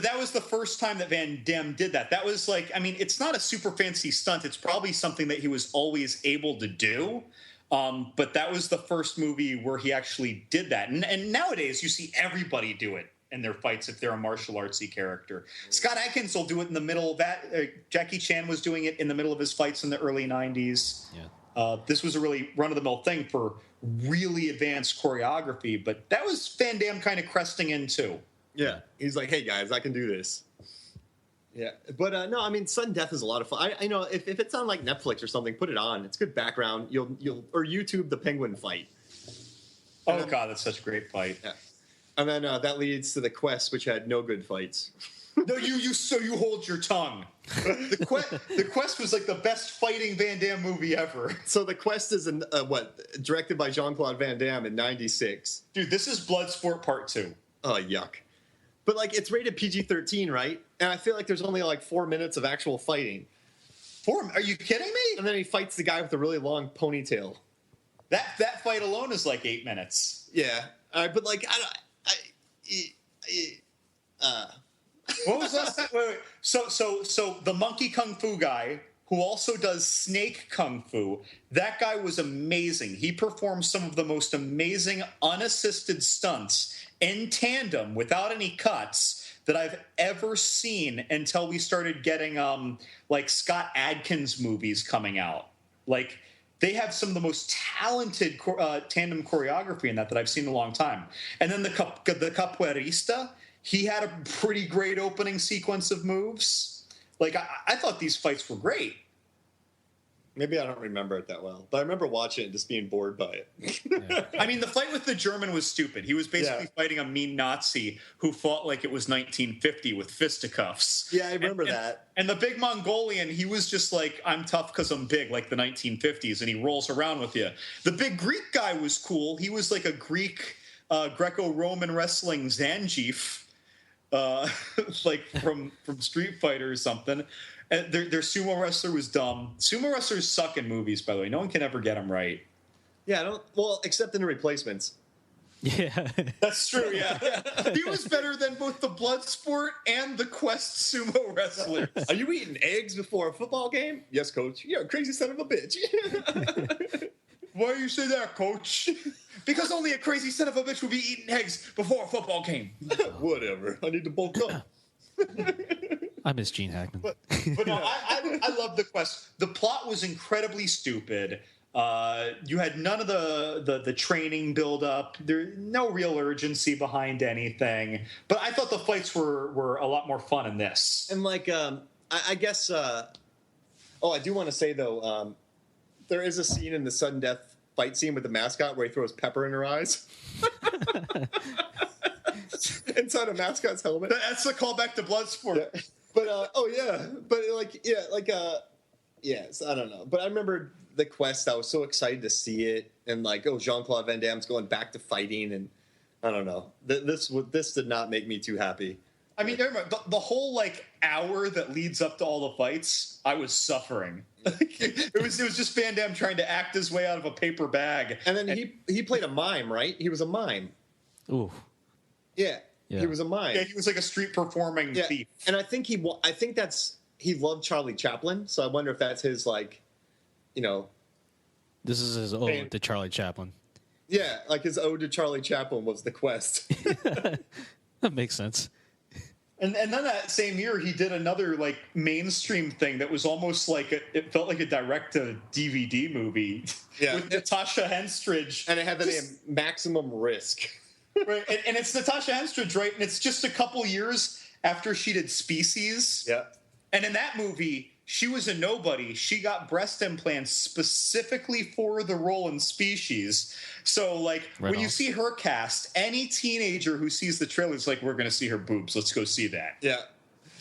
that was the first time that Van Damme did that. That was like, I mean, it's not a super fancy stunt. It's probably something that he was always able to do. But that was the first movie where he actually did that. And nowadays, you see everybody do it in their fights if they're a martial artsy character. Scott Adkins will do it in the middle of that. Jackie Chan was doing it in the middle of his fights in the early 90s. Yeah. This was a really run-of-the-mill thing for really advanced choreography, but that was Van Damme kind of cresting in too. Yeah, he's like, hey guys, I can do this. Yeah, but no, I mean, Sudden Death is a lot of fun. I know if it's on like Netflix or something, put it on. It's good background. You'll or YouTube the penguin fight. Oh God, that's such a great fight. Yeah. And then that leads to The Quest, which had no good fights. No, you hold your tongue. The Quest was like the best fighting Van Damme movie ever. So The Quest is directed by Jean-Claude Van Damme in '96. Dude, this is Bloodsport Part 2. Oh, yuck. But like it's rated PG-13, right? And I feel like there's only like 4 minutes of actual fighting. Are you kidding me? And then he fights the guy with the really long ponytail. That fight alone is like 8 minutes. Yeah. But like What was that? Wait. So the monkey kung fu guy who also does snake kung fu, that guy was amazing. He performed some of the most amazing unassisted stunts in tandem without any cuts that I've ever seen until we started getting like Scott Adkins movies coming out. Like they have some of the most talented tandem choreography in that I've seen in a long time. And then the capoeirista, he had a pretty great opening sequence of moves. Like, I thought these fights were great. Maybe I don't remember it that well, but I remember watching it and just being bored by it. Yeah. I mean, the fight with the German was stupid. He was basically fighting a mean Nazi who fought like it was 1950 with fisticuffs. Yeah, I remember that. And the big Mongolian, he was just like, I'm tough because I'm big, like the 1950s, and he rolls around with you. The big Greek guy was cool. He was like a Greek Greco-Roman wrestling Zangief. Like from Street Fighter or something. And their sumo wrestler was dumb. Sumo wrestlers suck in movies, by the way. No one can ever get them right. Yeah, I don't. Well, except in the Replacements. Yeah, that's true. Yeah, he was better than both the Bloodsport and the Quest sumo wrestlers. Are you eating eggs before a football game? Yes, coach. You're a crazy son of a bitch. Why do you say that, coach? Because only a crazy son of a bitch would be eating eggs before a football game. Whatever. I need to bulk up. I miss Gene Hackman. But no, I love the Quest. The plot was incredibly stupid. You had none of the training build up. There no real urgency behind anything. But I thought the fights were a lot more fun in this. And like, I guess. I do want to say though, there is a scene in the sudden death fight scene with the mascot where he throws pepper in her eyes. Inside a mascot's helmet. That's the callback to Bloodsport. Yeah. But yes, I don't know. But I remember the Quest. I was so excited to see it, and like, Jean-Claude Van Damme's going back to fighting, and I don't know. This did not make me too happy. I mean, the whole like hour that leads up to all the fights, I was suffering. it was just Van Damme trying to act his way out of a paper bag, and then he played a mime, right? He was a mime. Ooh, yeah. He was a mime. Yeah, he was like a street performing thief. And I think he loved Charlie Chaplin, so I wonder if that's his like, this is his ode to Charlie Chaplin. Yeah, like his ode to Charlie Chaplin was The Quest. That makes sense. And then that same year, he did another like mainstream thing that was almost like it felt like a direct-to-DVD movie. Yeah, with Natasha Henstridge, and it had the name Maximum Risk. Right, and it's Natasha Henstridge, right? And it's just a couple years after she did Species. Yeah. And in that movie, she was a nobody. She got breast implants specifically for the role in Species. So, like, when you see her cast, any teenager who sees the trailer is like, we're going to see her boobs. Let's go see that. Yeah.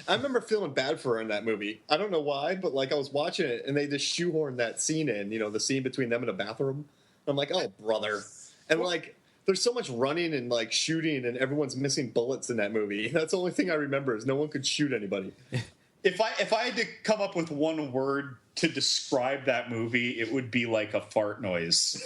I remember feeling bad for her in that movie. I don't know why, but, like, I was watching it, and they just shoehorned that scene in, the scene between them in a bathroom. I'm like, oh, brother. And, like, there's so much running and, like, shooting, and everyone's missing bullets in that movie. That's the only thing I remember is no one could shoot anybody. If I had to come up with one word to describe that movie, it would be like a fart noise.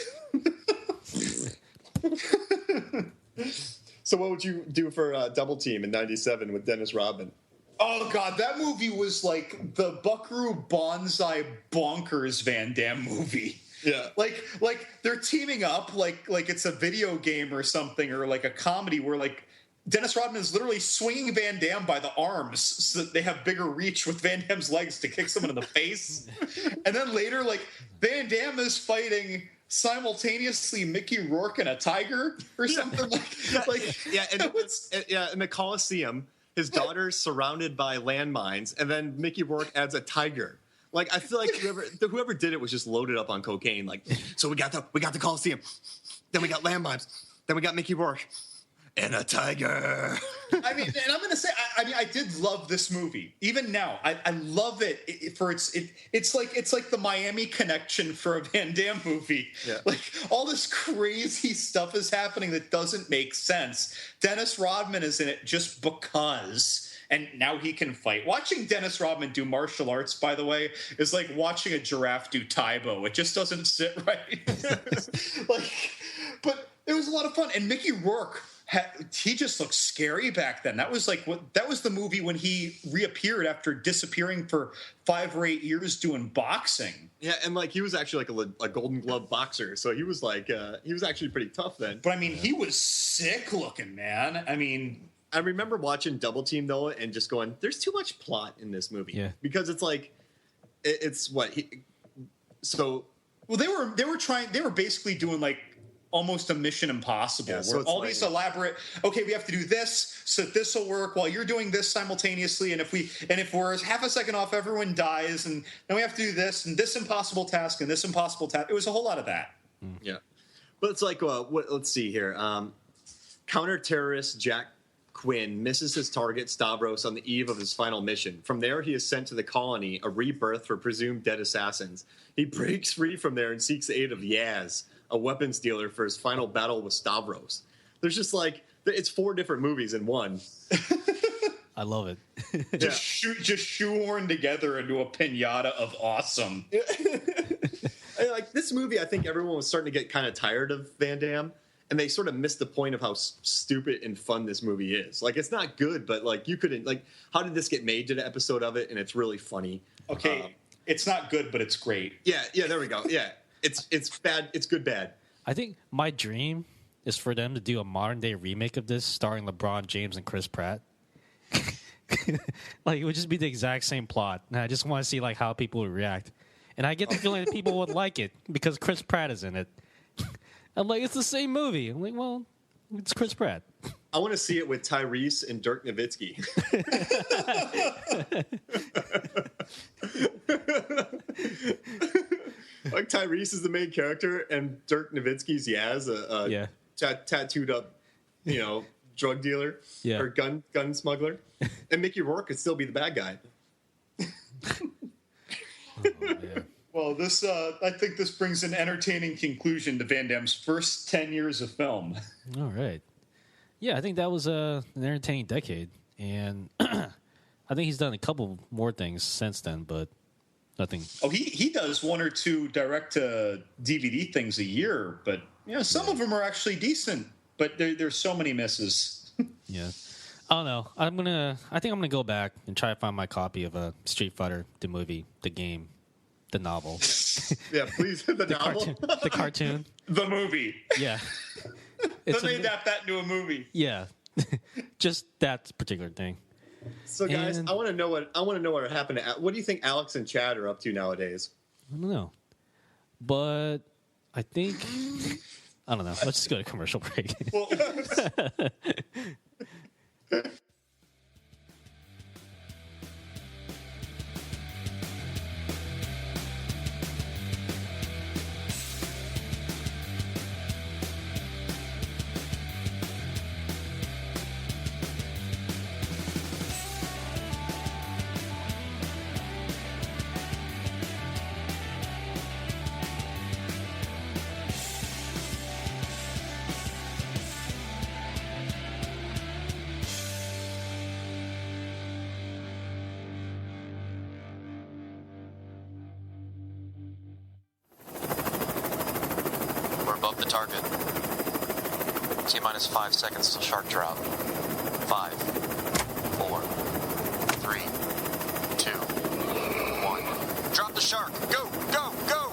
So what would you do for Double Team in '97 with Dennis Rodman? Oh God, that movie was like the Buckaroo Banzai bonkers Van Damme movie. Yeah, like they're teaming up like it's a video game or something, or like a comedy where like Dennis Rodman is literally swinging Van Damme by the arms so that they have bigger reach with Van Damme's legs to kick someone in the face. And then later, like Van Damme is fighting simultaneously Mickey Rourke and a tiger or something in the Coliseum, his daughter's surrounded by landmines, and then Mickey Rourke adds a tiger. Like, I feel like whoever did it was just loaded up on cocaine. Like, so we got the Coliseum, then we got landmines, then we got Mickey Rourke and a tiger. I mean, and I'm going to say, I did love this movie. Even now, I love it it's like the Miami Connection for a Van Damme movie. Yeah. Like, all this crazy stuff is happening that doesn't make sense. Dennis Rodman is in it just because. And now he can fight. Watching Dennis Rodman do martial arts, by the way, is like watching a giraffe do Taibo. It just doesn't sit right. But it was a lot of fun. And Mickey Rourke, he just looked scary back then. That was the movie when he reappeared after disappearing for 5 or 8 years doing boxing. Yeah, and like he was actually like a Golden Glove boxer, so he was like he was actually pretty tough then. But I mean, he was sick looking, man. I mean, I remember watching Double Team though, and just going, "There's too much plot in this movie." Yeah, because it's like, it's what he. So, well, they were basically doing like almost a Mission Impossible, yeah, so where all these elaborate. Okay, we have to do this, so this will work while you're doing this simultaneously, and if we're half a second off, everyone dies, and then we have to do this and this impossible task and this impossible task. It was a whole lot of that. Yeah, but it's like let's see here. Counter-terrorist Jack Quinn misses his target, Stavros, on the eve of his final mission. From there, he is sent to the colony, a rebirth for presumed dead assassins. He breaks free from there and seeks the aid of Yaz, a weapons dealer, for his final battle with Stavros. There's just like, it's 4 different movies in one. I love it. Just shoehorned together into a pinata of awesome. Like this movie, I think everyone was starting to get kind of tired of Van Damme. And they sort of missed the point of how stupid and fun this movie is. Like, it's not good, but like you couldn't like. How did this get made? Did an episode of it, and it's really funny. Okay, it's not good, but it's great. Yeah, there we go. Yeah, it's bad. It's good, bad. I think my dream is for them to do a modern day remake of this, starring LeBron James and Chris Pratt. Like, it would just be the exact same plot, and I just want to see like how people would react. And I get the feeling that people would like it because Chris Pratt is in it. I'm like, it's the same movie. I'm like, well, it's Chris Pratt. I want to see it with Tyrese and Dirk Nowitzki. Like Tyrese is the main character, and Dirk Nowitzki's Yaz, tattooed up, drug dealer or gun smuggler, and Mickey Rourke could still be the bad guy. Well, this I think this brings an entertaining conclusion to Van Damme's first 10 years of film. All right. Yeah, I think that was an entertaining decade. And I think he's done a couple more things since then, but nothing. Oh, he does 1 or 2 direct-to-DVD things a year, but some of them are actually decent, but there's so many misses. Yeah. I don't know. I think I'm going to go back and try to find my copy of Street Fighter, the movie, the game. The novel. Yeah, please. The novel. The cartoon. The movie. Yeah. Then they adapt that into a movie. Yeah. Just that particular thing. So, guys, I want to know what happened. What do you think Alex and Chad are up to nowadays? I don't know. But I think... I don't know. Let's just go to commercial break. Well, above the target. T-minus 5 seconds till shark drop. 5, 4, 3, 2, 1. Drop the shark! Go! Go! Go!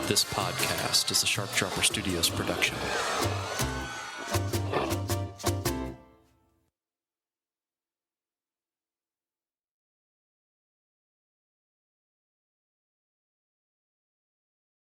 This podcast is a Shark Dropper Studios production.